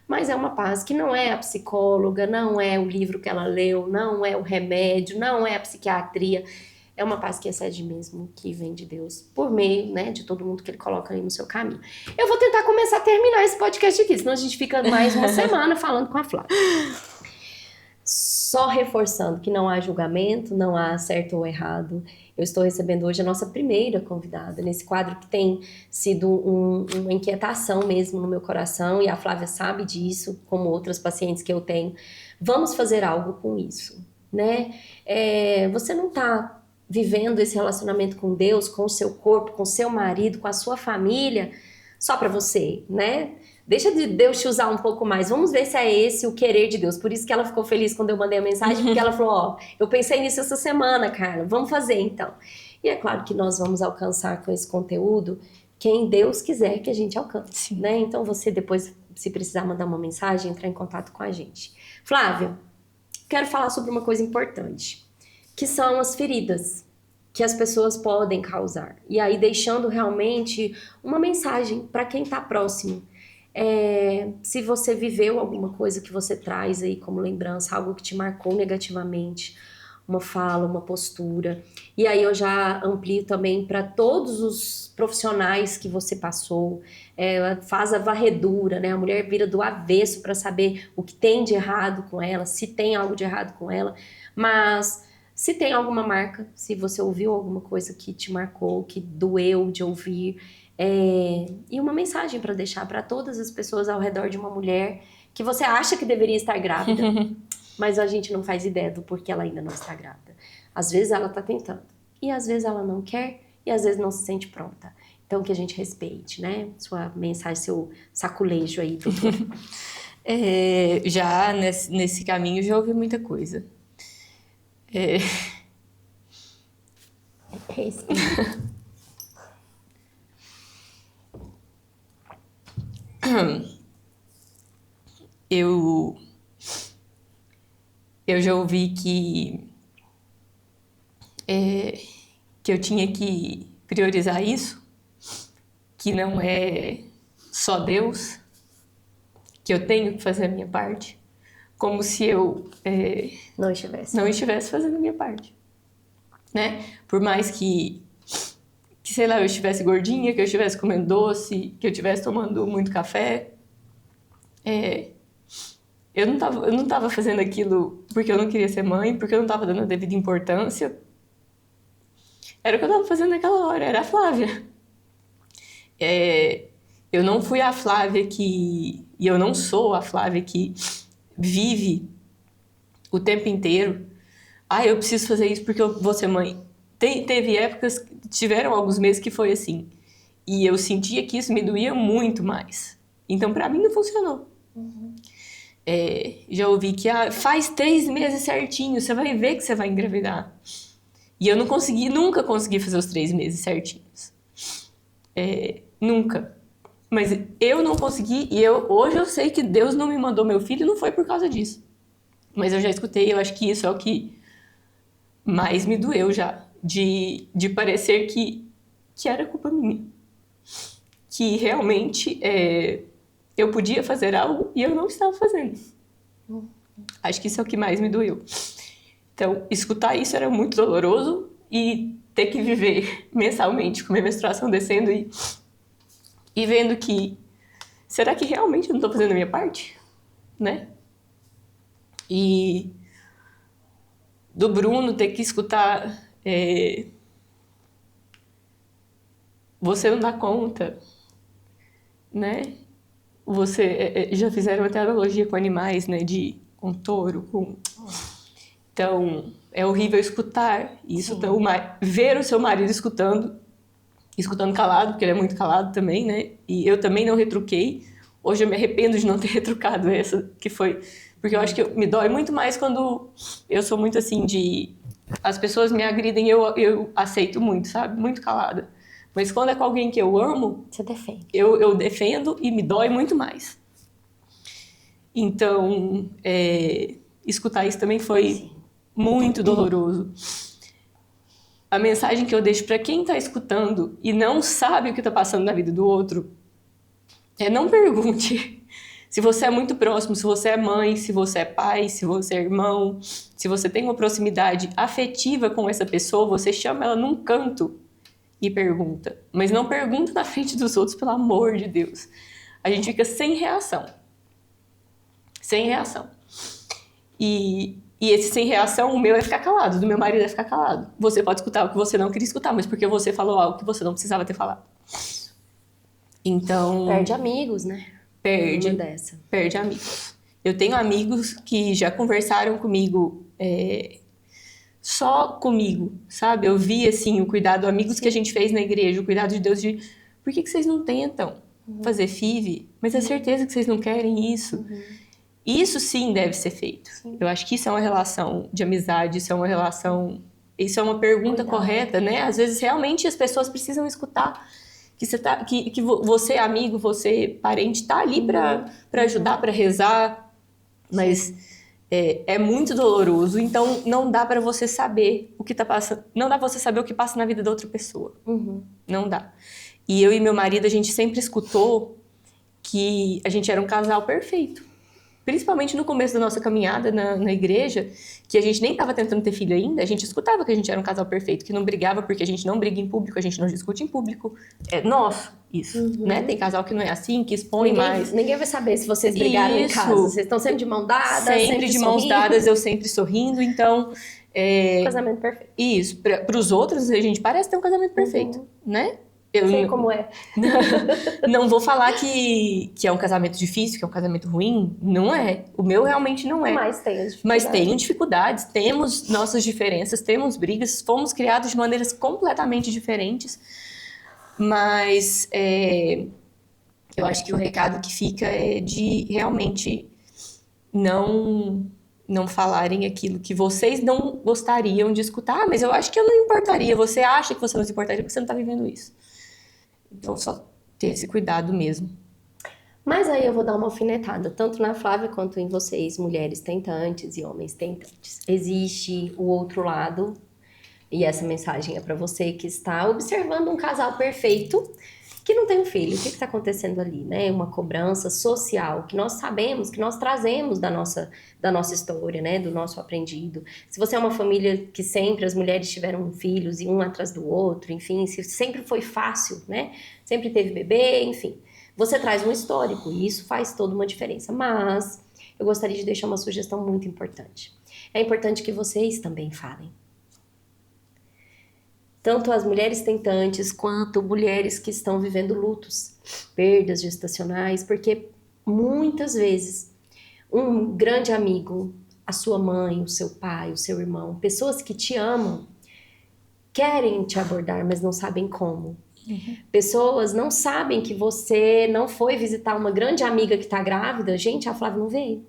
mas é uma paz que não é a psicóloga, não é o livro que ela leu, não é o remédio, não é a psiquiatria. É uma paz que excede mesmo, que vem de Deus, por meio, né, de todo mundo que Ele coloca aí no seu caminho. Eu vou tentar começar a terminar esse podcast aqui, senão a gente fica mais uma semana falando com a Flávia. Só reforçando que não há julgamento, não há certo ou errado. Eu estou recebendo hoje a nossa primeira convidada nesse quadro que tem sido uma inquietação mesmo no meu coração, e a Flávia sabe disso, como outras pacientes que eu tenho. Vamos fazer algo com isso, né? Você não está vivendo esse relacionamento com Deus, com o seu corpo, com o seu marido, com a sua família, só para você, né? Deixa de Deus te usar um pouco mais. Vamos ver se é esse o querer de Deus. Por isso que ela ficou feliz quando eu mandei a mensagem, porque ela falou, eu pensei nisso essa semana, Carla, vamos fazer então. E é claro que nós vamos alcançar com esse conteúdo quem Deus quiser que a gente alcance, né? Então você depois, se precisar mandar uma mensagem, entrar em contato com a gente. Flávia, quero falar sobre uma coisa importante, que são as feridas que as pessoas podem causar. E aí deixando realmente uma mensagem para quem está próximo. Se você viveu alguma coisa que você traz aí como lembrança, algo que te marcou negativamente, uma fala, uma postura. E aí eu já amplio também para todos os profissionais que você passou. Faz a varredura, né? A mulher vira do avesso para saber o que tem de errado com ela, se tem algo de errado com ela, mas se tem alguma marca, se você ouviu alguma coisa que te marcou, que doeu de ouvir, e uma mensagem para deixar para todas as pessoas ao redor de uma mulher que você acha que deveria estar grávida, mas a gente não faz ideia do porquê ela ainda não está grávida. Às vezes ela está tentando, e às vezes ela não quer, e às vezes não se sente pronta. Então que a gente respeite, né? Sua mensagem, seu saculejo aí, doutor. Já nesse caminho já ouvi muita coisa. É, Respira. eu já ouvi que eu tinha que priorizar isso, que não é só Deus, que eu tenho que fazer a minha parte, como se eu Não estivesse. não estivesse fazendo a minha parte, né? Por mais que, sei lá, eu estivesse gordinha, que eu estivesse comendo doce, que eu estivesse tomando muito café, eu não tava fazendo aquilo porque eu não queria ser mãe, porque eu não tava dando a devida importância. Era o que eu tava fazendo naquela hora, era a Flávia. Eu não fui a Flávia e eu não sou a Flávia que vive o tempo inteiro. Eu preciso fazer isso porque eu vou ser mãe. Teve épocas, tiveram alguns meses que foi assim. E eu sentia que isso me doía muito mais. Então, pra mim, não funcionou. Já ouvi que faz 3 meses certinho, você vai ver que você vai engravidar. E eu nunca consegui fazer os 3 meses certinhos. Nunca. Mas eu não consegui e hoje eu sei que Deus não me mandou meu filho, não foi por causa disso. Mas eu já escutei, eu acho que isso é o que mais me doeu já. De parecer que era culpa minha. Que realmente eu podia fazer algo e eu não estava fazendo. Acho que isso é o que mais me doeu. Então, escutar isso era muito doloroso e ter que viver mensalmente com minha menstruação descendo e vendo que será que realmente eu não estou fazendo a minha parte? Né? E do Bruno ter que escutar você não dá conta, né? Você já fizeram até analogia com animais, né? Com touro, Então, é horrível escutar isso. Então, ver o seu marido escutando calado, porque ele é muito calado também, né? E eu também não retruquei. Hoje eu me arrependo de não ter retrucado essa, que foi... Porque eu acho que me dói muito mais quando eu sou muito assim as pessoas me agridem, eu aceito muito, sabe? Muito calada. Mas quando é com alguém que eu amo... Você defende. Eu defendo e me dói muito mais. Então, escutar isso também foi muito doloroso. A mensagem que eu deixo para quem está escutando e não sabe o que está passando na vida do outro não pergunte se você é muito próximo, se você é mãe, se você é pai, se você é irmão, se você tem uma proximidade afetiva com essa pessoa, você chama ela num canto e pergunta. Mas não pergunta na frente dos outros, pelo amor de Deus. A gente fica sem reação. Sem reação. E esse sem reação, o meu é ficar calado, do meu marido é ficar calado. Você pode escutar o que você não queria escutar, mas porque você falou algo que você não precisava ter falado. Então... Perde amigos, né? Perde amigos. Eu tenho amigos que já conversaram comigo, só comigo, sabe? Eu vi, assim, o cuidado, amigos que a gente fez na igreja, o cuidado de Deus por que vocês não tentam fazer FIV? Mas é certeza que vocês não querem isso. Isso sim deve ser feito. Sim. Eu acho que isso é uma relação de amizade, isso é uma pergunta correta, né? Às vezes, realmente, as pessoas precisam escutar que você, amigo, você, parente, está ali para ajudar, para rezar, mas é muito doloroso, então não dá para você saber o que está passando, não dá para você saber o que passa na vida da outra pessoa. Não dá. E eu e meu marido, a gente sempre escutou que a gente era um casal perfeito. Principalmente no começo da nossa caminhada na igreja, que a gente nem estava tentando ter filho ainda, a gente escutava que a gente era um casal perfeito, que não brigava porque a gente não briga em público, a gente não discute em público. É nosso isso, né? Tem casal que não é assim, que expõe mais. Ninguém vai saber se vocês brigaram em casa. Vocês estão sempre de mão dada, sempre de mãos dadas, eu sempre sorrindo, então... Casamento perfeito. Isso, para os outros a gente parece ter um casamento perfeito, né? Eu sei como é. Não vou falar que é um casamento difícil, que é um casamento ruim. Não é. O meu realmente não é. Mas tenho dificuldades, temos nossas diferenças, temos brigas, fomos criados de maneiras completamente diferentes. Mas eu acho que o recado que fica é de realmente não não falarem aquilo que vocês não gostariam de escutar. Ah, mas eu acho que eu não importaria. Você acha que você não se importaria porque você não tá vivendo isso. Então, só ter esse cuidado mesmo. Mas aí eu vou dar uma alfinetada, tanto na Flávia quanto em vocês, mulheres tentantes e homens tentantes. Existe o outro lado, e essa mensagem é para você que está observando um casal perfeito que não tem um filho. O que está acontecendo ali, né? Uma cobrança social que nós sabemos, que nós trazemos da nossa história, né? Do nosso aprendido. Se você é uma família que sempre as mulheres tiveram filhos e um atrás do outro, enfim, se sempre foi fácil, né? Sempre teve bebê, enfim. Você traz um histórico e isso faz toda uma diferença. Mas eu gostaria de deixar uma sugestão muito importante. É importante que vocês também falem. Tanto as mulheres tentantes quanto mulheres que estão vivendo lutos, perdas gestacionais, porque muitas vezes um grande amigo, a sua mãe, o seu pai, o seu irmão, pessoas que te amam, querem te abordar, mas não sabem como. Pessoas não sabem que você não foi visitar uma grande amiga que tá grávida. Gente, a Flávia não veio.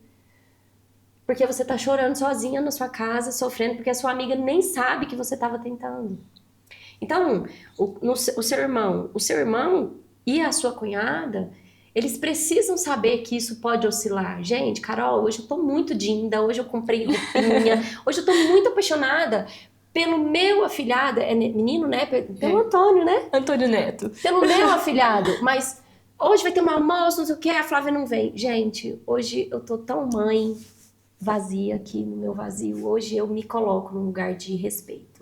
Porque você tá chorando sozinha na sua casa, sofrendo, porque a sua amiga nem sabe que você tava tentando. Então, o seu irmão e a sua cunhada, eles precisam saber que isso pode oscilar. Gente, Carol, hoje eu tô muito linda, hoje eu comprei roupinha, hoje eu tô muito apaixonada pelo meu afilhado, é menino, né? Pelo Antônio, né? Antônio Neto. Pelo meu afilhado, mas hoje vai ter uma almoço, não sei o que, a Flávia não vem. Gente, hoje eu tô tão mãe vazia aqui no meu vazio, hoje eu me coloco num lugar de respeito.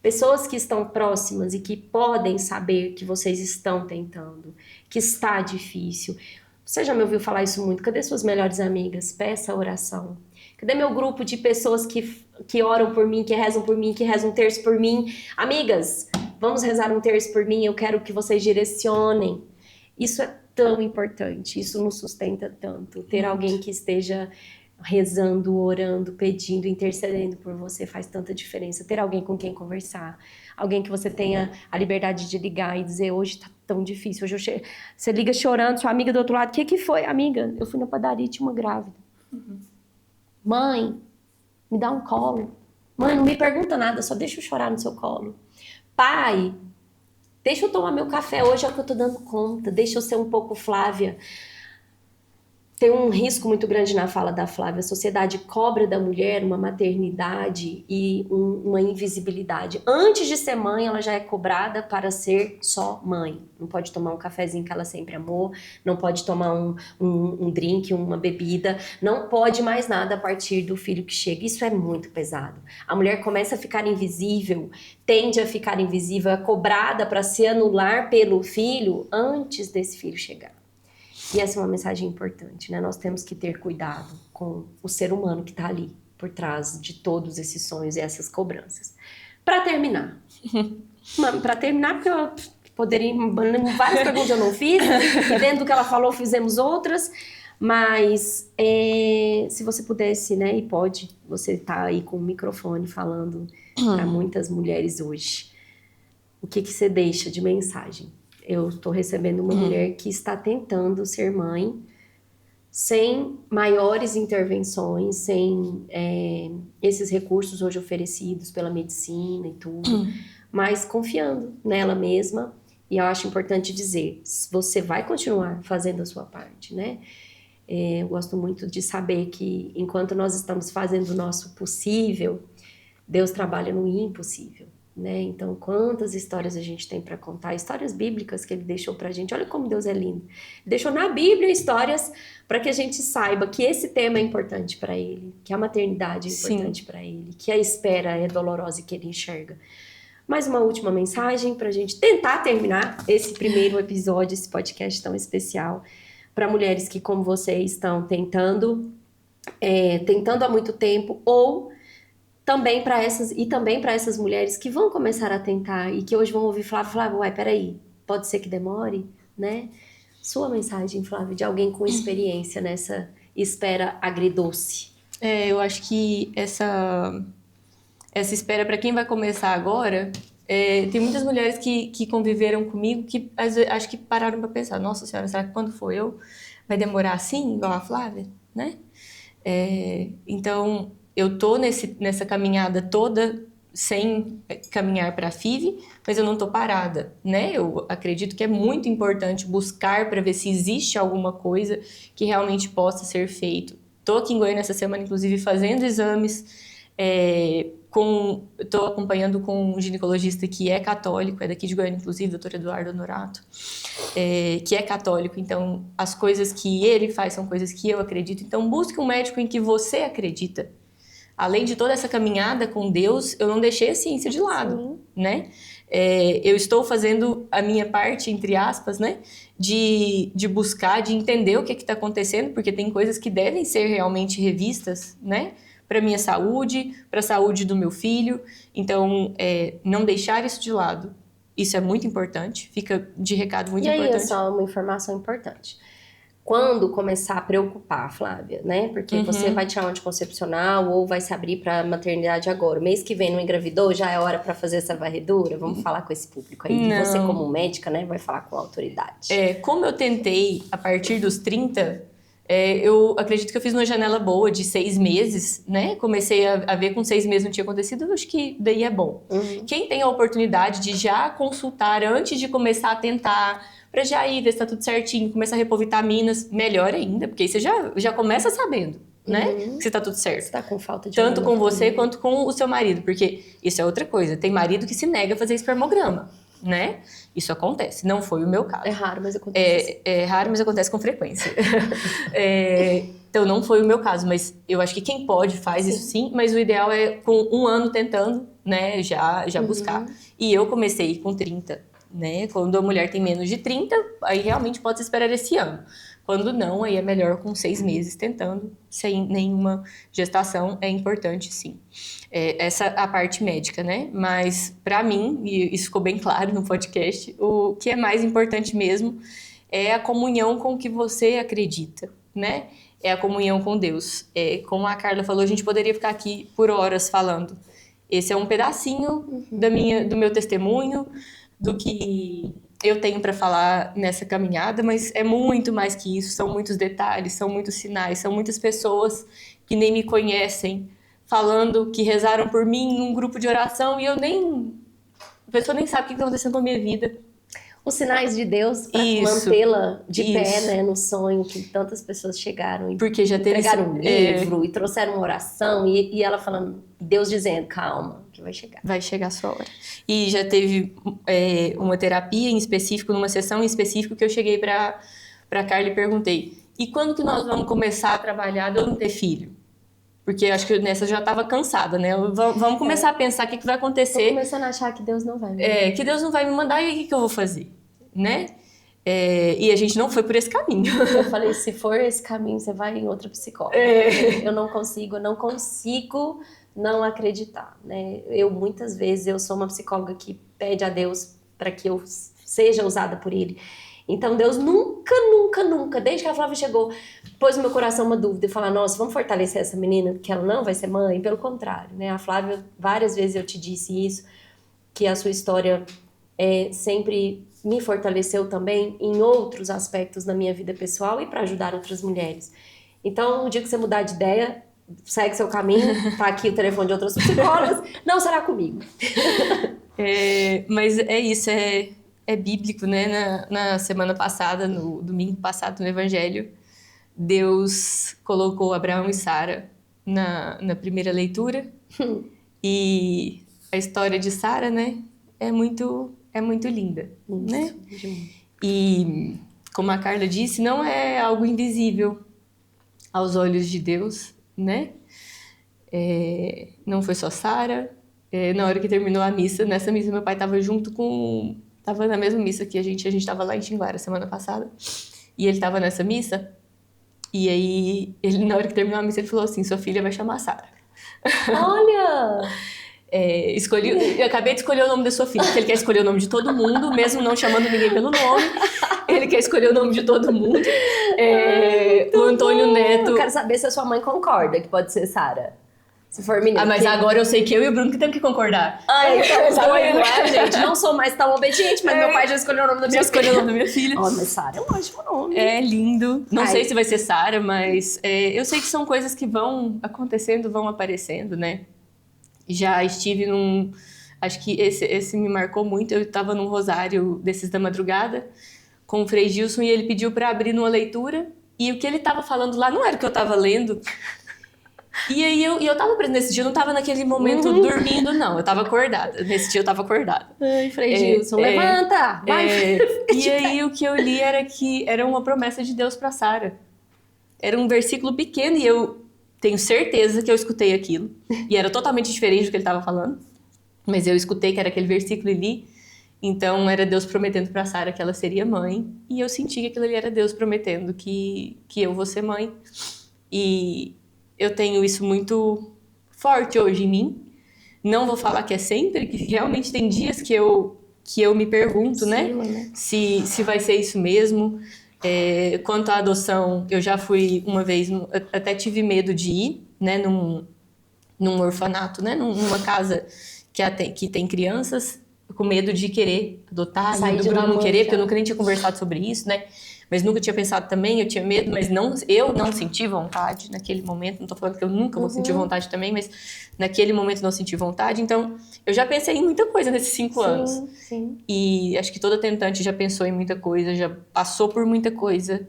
Pessoas que estão próximas e que podem saber que vocês estão tentando, que está difícil. Você já me ouviu falar isso muito? Cadê suas melhores amigas? Peça oração. Cadê meu grupo de pessoas que oram por mim, que rezam um terço por mim? Amigas, vamos rezar um terço por mim, eu quero que vocês direcionem. Isso é tão importante, isso nos sustenta tanto. Ter alguém que esteja rezando, orando, pedindo, intercedendo por você faz tanta diferença. Ter alguém com quem conversar, alguém que você tenha a liberdade de ligar e dizer, hoje tá tão difícil, hoje você liga chorando, sua amiga do outro lado, o que foi, amiga? Eu fui na padaria e tinha uma grávida. Mãe, me dá um colo. Mãe, não me pergunta nada, só deixa eu chorar no seu colo. Pai, deixa eu tomar meu café, hoje é o que eu tô dando conta, deixa eu ser um pouco Flávia. Tem um risco muito grande na fala da Flávia. A sociedade cobra da mulher uma maternidade e uma invisibilidade. Antes de ser mãe, ela já é cobrada para ser só mãe. Não pode tomar um cafezinho que ela sempre amou, não pode tomar um drink, uma bebida, não pode mais nada a partir do filho que chega. Isso é muito pesado. A mulher começa a ficar invisível, tende a ficar invisível, é cobrada para se anular pelo filho antes desse filho chegar. E essa é uma mensagem importante, né? Nós temos que ter cuidado com o ser humano que está ali, por trás de todos esses sonhos e essas cobranças. Para terminar, porque eu poderia, várias perguntas eu não fiz, e dentro do que ela falou fizemos outras, mas se você pudesse, né, e pode, você tá aí com o microfone falando para muitas mulheres hoje, o que você deixa de mensagem? Eu estou recebendo uma mulher que está tentando ser mãe sem maiores intervenções, sem esses recursos hoje oferecidos pela medicina e tudo, mas confiando nela mesma. E eu acho importante dizer, você vai continuar fazendo a sua parte, né? Eu gosto muito de saber que enquanto nós estamos fazendo o nosso possível, Deus trabalha no impossível. Né? Então, quantas histórias a gente tem para contar, histórias bíblicas que ele deixou pra gente. Olha como Deus é lindo. Ele deixou na Bíblia histórias para que a gente saiba que esse tema é importante para ele, que a maternidade é importante para ele, que a espera é dolorosa e que ele enxerga. Mais uma última mensagem para a gente tentar terminar esse primeiro episódio, esse podcast tão especial, para mulheres que, como vocês, estão tentando há muito tempo, ou também para essas mulheres que vão começar a tentar e que hoje vão ouvir Flávia, uai, peraí, pode ser que demore, né? Sua mensagem, Flávia, de alguém com experiência nessa espera agridoce. Eu acho que essa espera para quem vai começar agora, tem muitas mulheres que conviveram comigo que acho que pararam para pensar, nossa senhora, será que quando for eu vai demorar assim, igual a Flávia, né? Então, eu tô nessa caminhada toda sem caminhar para a FIV, mas eu não tô parada, né? Eu acredito que é muito importante buscar para ver se existe alguma coisa que realmente possa ser feito. Tô aqui em Goiânia essa semana, inclusive, fazendo exames, tô acompanhando com um ginecologista que é católico, é daqui de Goiânia, inclusive, Dr. Eduardo Honorato, que é católico. Então, as coisas que ele faz são coisas que eu acredito. Então, busque um médico em que você acredita. Além de toda essa caminhada com Deus, eu não deixei a ciência de lado, né? Eu estou fazendo a minha parte, entre aspas, né? De buscar, de entender o que está acontecendo, porque tem coisas que devem ser realmente revistas, né? Para minha saúde, para a saúde do meu filho. Então, não deixar isso de lado. Isso é muito importante, fica de recado muito importante. E aí, só uma informação importante. Quando começar a preocupar, Flávia, né? Porque você vai tirar um anticoncepcional ou vai se abrir para maternidade agora. O mês que vem não engravidou, já é hora para fazer essa varredura? Vamos falar com esse público aí. Não. E você, como médica, né, vai falar com a autoridade. Como eu tentei a partir dos 30, eu acredito que eu fiz uma janela boa de 6 meses, né? Comecei a ver com 6 meses não tinha acontecido, eu acho que daí é bom. Quem tem a oportunidade de já consultar antes de começar a tentar, para já ir ver se tá tudo certinho, começar a repor vitaminas, melhor ainda, porque aí você já começa sabendo, né? Que você tá tudo certo. Você tá com falta de tanto com você quanto com o seu marido, porque isso é outra coisa. Tem marido que se nega a fazer espermograma, né? Isso acontece. Não foi o meu caso. É raro, mas acontece. É raro, mas acontece com frequência. Então, não foi o meu caso, mas eu acho que quem pode faz isso sim, mas o ideal é com 1 ano tentando, né, já buscar. E eu comecei com 30, né? Quando a mulher tem menos de 30, aí realmente pode se esperar esse ano. Quando não, aí é melhor com 6 meses tentando, sem nenhuma gestação, é importante sim. Essa é a parte médica, né? Mas para mim, e isso ficou bem claro no podcast, o que é mais importante mesmo é a comunhão com o que você acredita, né? É a comunhão com Deus. Como a Carla falou, a gente poderia ficar aqui por horas falando. Esse é um pedacinho do meu testemunho, do que eu tenho para falar nessa caminhada, mas é muito mais que isso, são muitos detalhes, são muitos sinais, são muitas pessoas que nem me conhecem, falando que rezaram por mim num grupo de oração e a pessoa nem sabe o que está acontecendo com a minha vida. Os sinais de Deus para mantê-la de pé, né, no sonho que tantas pessoas chegaram e porque já entregaram um livro e trouxeram uma oração e ela falando, Deus dizendo, calma, que vai chegar. Vai chegar a sua hora. E já teve uma terapia em específico, numa sessão em específico, que eu cheguei para Carla e perguntei, e quando que nós vamos começar a trabalhar de eu não ter filho? Porque eu acho que nessa eu já estava cansada, né? Vamos começar a pensar o que vai acontecer. Tô começando a achar que Deus não vai me mandar. Que Deus não vai me mandar e o que eu vou fazer, né? E a gente não foi por esse caminho. Eu falei, se for esse caminho, você vai em outra psicóloga. Eu não consigo não acreditar, né? Muitas vezes, eu sou uma psicóloga que pede a Deus para que eu seja usada por Ele. Então, Deus nunca, desde que a Flávia chegou, pôs no meu coração uma dúvida e falar, nossa, vamos fortalecer essa menina, que ela não vai ser mãe? Pelo contrário, né? A Flávia, várias vezes eu te disse isso, que a sua história sempre me fortaleceu também em outros aspectos da minha vida pessoal e para ajudar outras mulheres. Então, no dia que você mudar de ideia, segue seu caminho, tá aqui o telefone de outras psicólogas, não será comigo. Mas é isso, é bíblico, né? Na semana passada, no domingo passado, no Evangelho, Deus colocou Abraão e Sara na primeira leitura. E a história de Sara, né? É muito linda, né? E, como a Carla disse, não é algo invisível aos olhos de Deus, né? Não foi só Sara. Na hora que terminou a missa, nessa missa meu pai estava na mesma missa que a gente estava lá em Xinguara semana passada, e ele estava nessa missa, e aí, na hora que terminou a missa, ele falou assim, sua filha vai chamar Sara. Olha! Eu acabei de escolher o nome da sua filha, porque ele quer escolher o nome de todo mundo, mesmo não chamando ninguém pelo nome, ele quer escolher o nome de todo mundo. O Antônio Neto... Eu quero saber se a sua mãe concorda que pode ser Sara. Se for menino. Mas agora eu sei que eu e o Bruno que temos que concordar. Então, os dois lá, gente, não sou mais tão obediente, mas meu pai já escolheu o nome da minha filha. Já escolheu o nome da minha filha. Mas Sara é um ótimo nome. É lindo. Não sei se vai ser Sara, mas eu sei que são coisas que vão acontecendo, vão aparecendo, né? Já estive num... Acho que esse me marcou muito. Eu estava num rosário desses da madrugada com o Frei Gilson e ele pediu para abrir numa leitura. E o que ele estava falando lá não era o que eu estava lendo. E aí eu tava presente nesse dia, eu não tava naquele momento dormindo, não. Eu tava acordada. Nesse dia eu tava acordada. Ai, Frei Gilson, levanta! Vai! E aí o que eu li era que era uma promessa de Deus pra Sara. Era um versículo pequeno e eu tenho certeza que eu escutei aquilo. E era totalmente diferente do que ele tava falando. Mas eu escutei que era aquele versículo e li. Então era Deus prometendo pra Sara que ela seria mãe. E eu senti que aquilo ali era Deus prometendo que eu vou ser mãe. E eu tenho isso muito forte hoje em mim. Não vou falar que é sempre, que realmente tem dias que eu me pergunto, né? Se vai ser isso mesmo. Quanto à adoção, eu já fui uma vez, até tive medo de ir, né? Num orfanato, né? Numa casa que tem crianças, com medo de querer adotar, e do Bruno não querer, porque eu nunca nem tinha conversado sobre isso, né? Mas nunca tinha pensado também, eu tinha medo, mas eu não senti vontade naquele momento. Não tô falando que eu nunca vou sentir vontade também, mas naquele momento não senti vontade. Então, eu já pensei em muita coisa nesses 5 anos. Sim. E acho que toda tentante já pensou em muita coisa, já passou por muita coisa.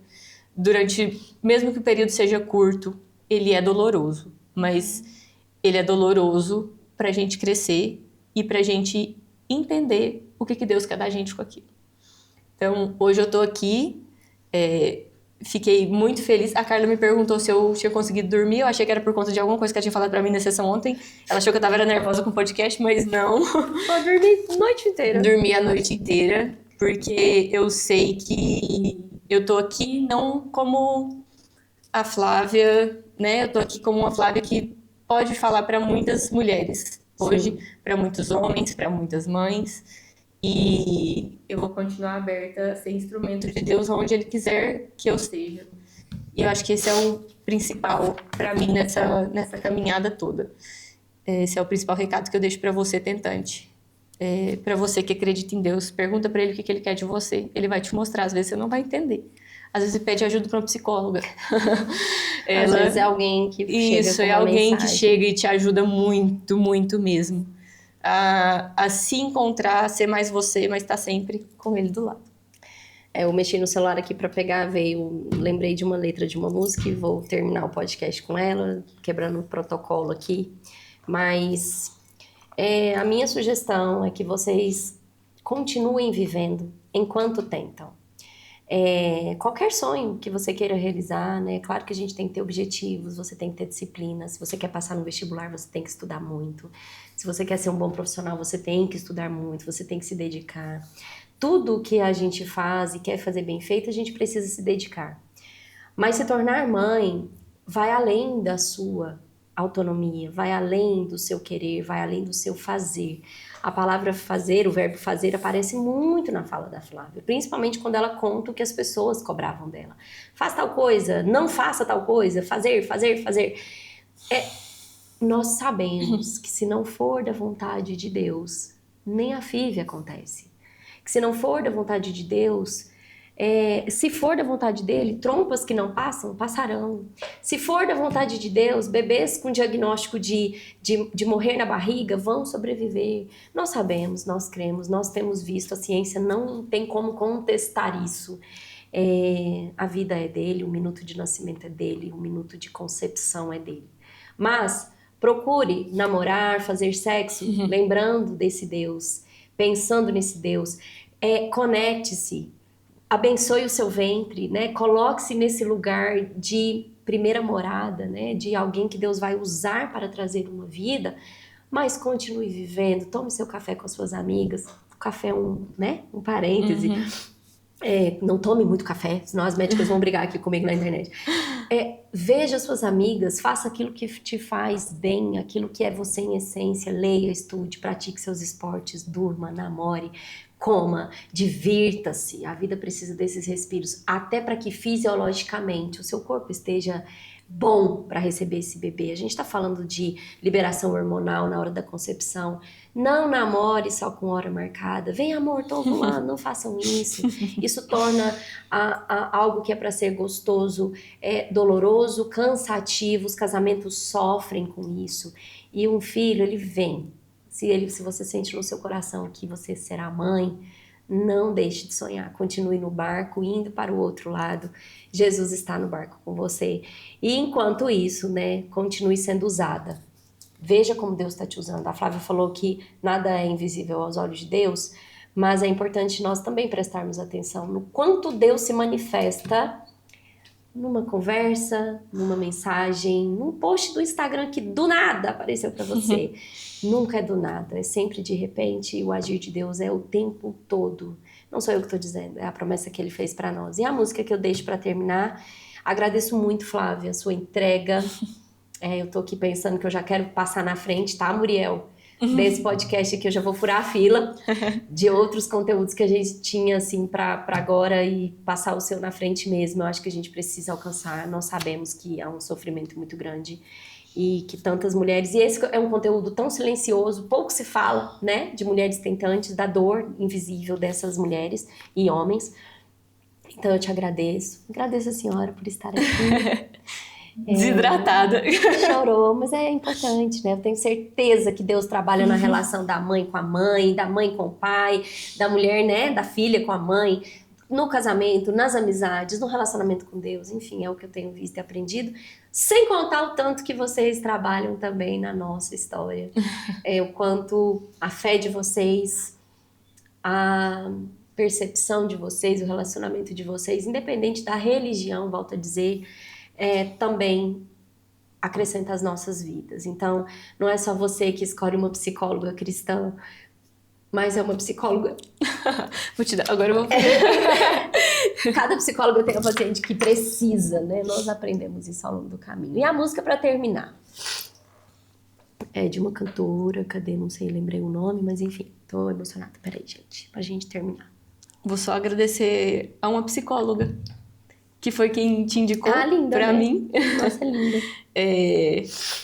Mesmo que o período seja curto, ele é doloroso. Mas ele é doloroso pra gente crescer e pra gente entender o que Deus quer da gente com aquilo. Então, hoje eu tô aqui... fiquei muito feliz. A Carla me perguntou se eu tinha conseguido dormir. Eu achei que era por conta de alguma coisa que ela tinha falado pra mim na sessão ontem. Ela achou que eu tava nervosa com o podcast, mas não. Eu dormi a noite inteira. Dormi a noite inteira, porque eu sei que eu tô aqui não como a Flávia, né? Eu tô aqui como uma Flávia que pode falar pra muitas mulheres hoje, pra muitos homens, pra muitas mães. E eu vou continuar aberta a ser instrumento de Deus onde Ele quiser que eu seja. E eu acho que esse é o principal para mim nessa caminhada toda. Esse é o principal recado que eu deixo para você, tentante. Para você que acredita em Deus, pergunta para Ele o que Ele quer de você. Ele vai te mostrar, às vezes você não vai entender. Às vezes você pede ajuda para uma psicóloga. Às vezes é alguém que chega Isso, com é uma alguém mensagem. que chega e te ajuda muito, muito mesmo. A se encontrar, a ser mais você, mas estar sempre com ele do lado. Eu mexi no celular aqui para pegar, lembrei de uma letra de uma música e vou terminar o podcast com ela, quebrando o protocolo aqui. Mas a minha sugestão é que vocês continuem vivendo enquanto tentam. Qualquer sonho que você queira realizar, né? Claro que a gente tem que ter objetivos, você tem que ter disciplina. Se você quer passar no vestibular, você tem que estudar muito. Se você quer ser um bom profissional, você tem que estudar muito, você tem que se dedicar. Tudo que a gente faz e quer fazer bem feito, a gente precisa se dedicar. Mas se tornar mãe vai além da sua autonomia, vai além do seu querer, vai além do seu fazer. A palavra fazer, o verbo fazer, aparece muito na fala da Flávia, principalmente quando ela conta o que as pessoas cobravam dela. Faz tal coisa, não faça tal coisa, fazer. Nós sabemos que se não for da vontade de Deus, nem a FIV acontece. Que se não for da vontade de Deus, se for da vontade dele, trompas que não passam, passarão. Se for da vontade de Deus, bebês com diagnóstico de morrer na barriga vão sobreviver. Nós sabemos, nós cremos, nós temos visto, a ciência não tem como contestar isso. A vida é dele, o minuto de nascimento é dele, o minuto de concepção é dele. Mas procure namorar, fazer sexo, lembrando desse Deus, pensando nesse Deus. Conecte-se, abençoe o seu ventre, né? Coloque-se nesse lugar de primeira morada, né? De alguém que Deus vai usar para trazer uma vida, mas continue vivendo, tome seu café com as suas amigas. O café é um parêntese. Não tome muito café, senão as médicas vão brigar aqui comigo na internet. Veja suas amigas, faça aquilo que te faz bem, aquilo que é você em essência, leia, estude, pratique seus esportes, durma, namore, coma, divirta-se. A vida precisa desses respiros, até para que fisiologicamente o seu corpo esteja bom para receber esse bebê. A gente está falando de liberação hormonal na hora da concepção. Não namore só com hora marcada. Vem, amor, tô ovulando. Não façam isso. Isso torna algo que é para ser gostoso, doloroso, cansativo. Os casamentos sofrem com isso. E um filho, ele vem. Se você sente no seu coração que você será mãe, não deixe de sonhar. Continue no barco, indo para o outro lado. Jesus está no barco com você. E enquanto isso, né, continue sendo usada. Veja como Deus está te usando. A Flávia falou que nada é invisível aos olhos de Deus, mas é importante nós também prestarmos atenção no quanto Deus se manifesta numa conversa, numa mensagem, num post do Instagram que do nada apareceu para você. Nunca é do nada, é sempre de repente, e o agir de Deus é o tempo todo. Não sou eu que estou dizendo, é a promessa que Ele fez para nós. E a música que eu deixo para terminar, agradeço muito, Flávia, a sua entrega. Eu tô aqui pensando que eu já quero passar na frente, tá, Muriel? Desse podcast aqui eu já vou furar a fila de outros conteúdos que a gente tinha, assim, pra agora e passar o seu na frente mesmo. Eu acho que a gente precisa alcançar. Nós sabemos que há um sofrimento muito grande e que tantas mulheres... E esse é um conteúdo tão silencioso, pouco se fala, né? De mulheres tentantes, da dor invisível dessas mulheres e homens. Então eu te agradeço. Agradeço a senhora por estar aqui. Desidratada. Chorou, mas é importante, né? Eu tenho certeza que Deus trabalha na relação da mãe com a mãe, da mãe com o pai, da mulher, né? Da filha com a mãe, no casamento, nas amizades, no relacionamento com Deus. Enfim, é o que eu tenho visto e aprendido. Sem contar o tanto que vocês trabalham também na nossa história. O quanto a fé de vocês, a percepção de vocês, o relacionamento de vocês, independente da religião, volto a dizer, também acrescenta as nossas vidas. Então, não é só você que escolhe uma psicóloga cristã, mas é uma psicóloga. Vou te dar, agora eu vou... Cada psicólogo tem um paciente que precisa, né? Nós aprendemos isso ao longo do caminho. E a música, para terminar, é de uma cantora, cadê? Não sei, lembrei o nome, mas enfim, tô emocionada. Peraí, gente, pra gente terminar. Vou só agradecer a uma psicóloga, que foi quem te indicou linda, pra né? mim. Nossa, linda.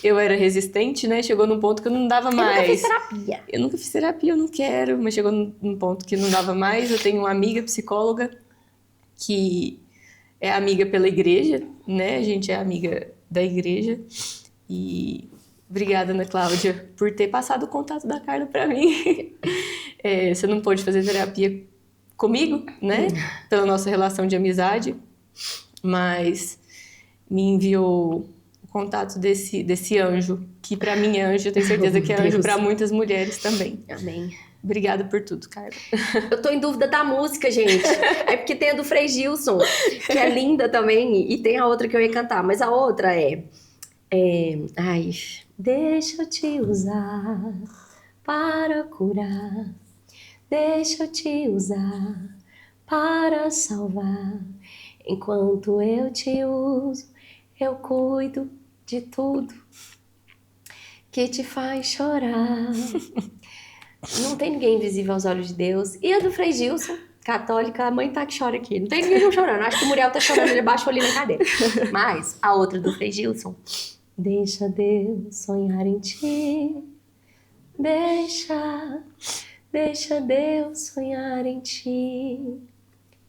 Eu era resistente, né? Chegou num ponto que eu não dava mais. Eu nunca fiz terapia. Eu nunca fiz terapia, eu não quero, mas chegou num ponto que não dava mais. Eu tenho uma amiga psicóloga que é amiga pela igreja, né? A gente é amiga da igreja. E obrigada, Ana Cláudia, por ter passado o contato da Carla pra mim. Você não pôde fazer terapia comigo, né? Pela nossa relação de amizade, mas me enviou o contato desse anjo, que pra mim é anjo, eu tenho certeza que é anjo pra muitas mulheres também. Amém. Obrigada por tudo, Carla. Eu tô em dúvida da música, gente. É porque tem a do Frei Gilson, que é linda também, e tem a outra que eu ia cantar, mas a outra ai, deixa eu te usar para curar, deixa eu te usar para salvar. Enquanto eu te uso, eu cuido de tudo que te faz chorar. Não tem ninguém invisível aos olhos de Deus. E a do Frei Gilson, católica, a mãe tá que chora aqui. Não tem ninguém chorando. Acho que o Muriel tá chorando, ele baixou ali na cadeira. Mas a outra do Frei Gilson. Deixa Deus sonhar em ti. Deixa Deus sonhar em ti.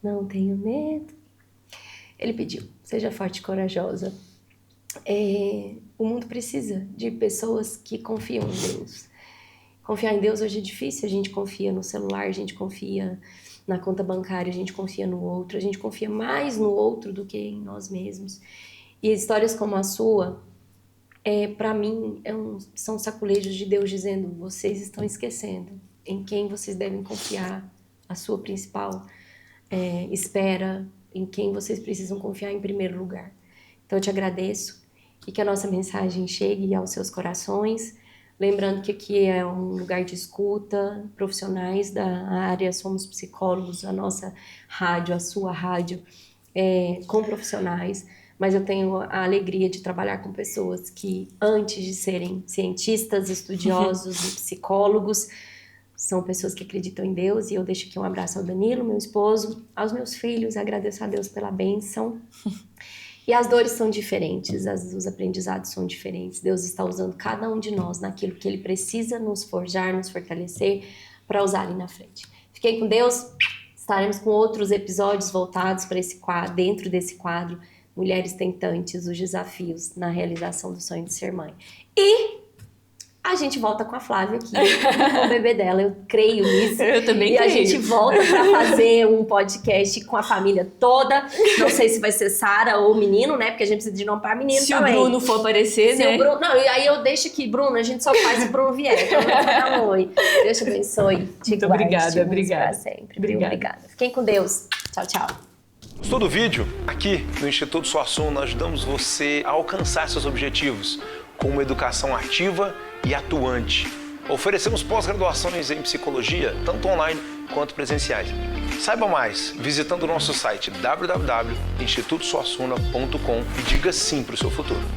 Não tenho medo. Ele pediu, seja forte e corajosa. O mundo precisa de pessoas que confiam em Deus. Confiar em Deus hoje é difícil, a gente confia no celular, a gente confia na conta bancária, a gente confia no outro, a gente confia mais no outro do que em nós mesmos. E histórias como a sua, para mim, são saculejos de Deus dizendo, vocês estão esquecendo em quem vocês devem confiar, a sua principal espera, em quem vocês precisam confiar em primeiro lugar. Então eu te agradeço e que a nossa mensagem chegue aos seus corações, lembrando que aqui é um lugar de escuta, profissionais da área, somos psicólogos, a nossa rádio, a sua rádio, com profissionais, mas eu tenho a alegria de trabalhar com pessoas que, antes de serem cientistas, estudiosos e psicólogos, são pessoas que acreditam em Deus, e eu deixo aqui um abraço ao Danilo, meu esposo, aos meus filhos, agradeço a Deus pela bênção. E as dores são diferentes, os aprendizados são diferentes. Deus está usando cada um de nós naquilo que Ele precisa nos forjar, nos fortalecer, para usar ali na frente. Fiquem com Deus, estaremos com outros episódios voltados para esse quadro, dentro desse quadro, Mulheres Tentantes, os desafios na realização do sonho de ser mãe. E a gente volta com a Flávia aqui, com o bebê dela, eu creio nisso. Eu também creio. E a gente volta para fazer um podcast com a família toda. Não sei se vai ser Sara ou menino, né? Porque a gente precisa de nome para menino se também. Se o Bruno for aparecer, se né? O Bruno... Não, e aí eu deixo aqui, Bruno, a gente só faz se o Bruno vier. Então, dar um oi. Deus te abençoe. Muito obrigada, obrigada. Sempre. Obrigada. Fiquem com Deus. Tchau, tchau. Gostou do vídeo? Aqui no Instituto Suassuna nós ajudamos você a alcançar seus objetivos com uma educação ativa e atuante. Oferecemos pós-graduações em psicologia, tanto online quanto presenciais. Saiba mais visitando o nosso site www.institutosuassuna.com e diga sim para o seu futuro.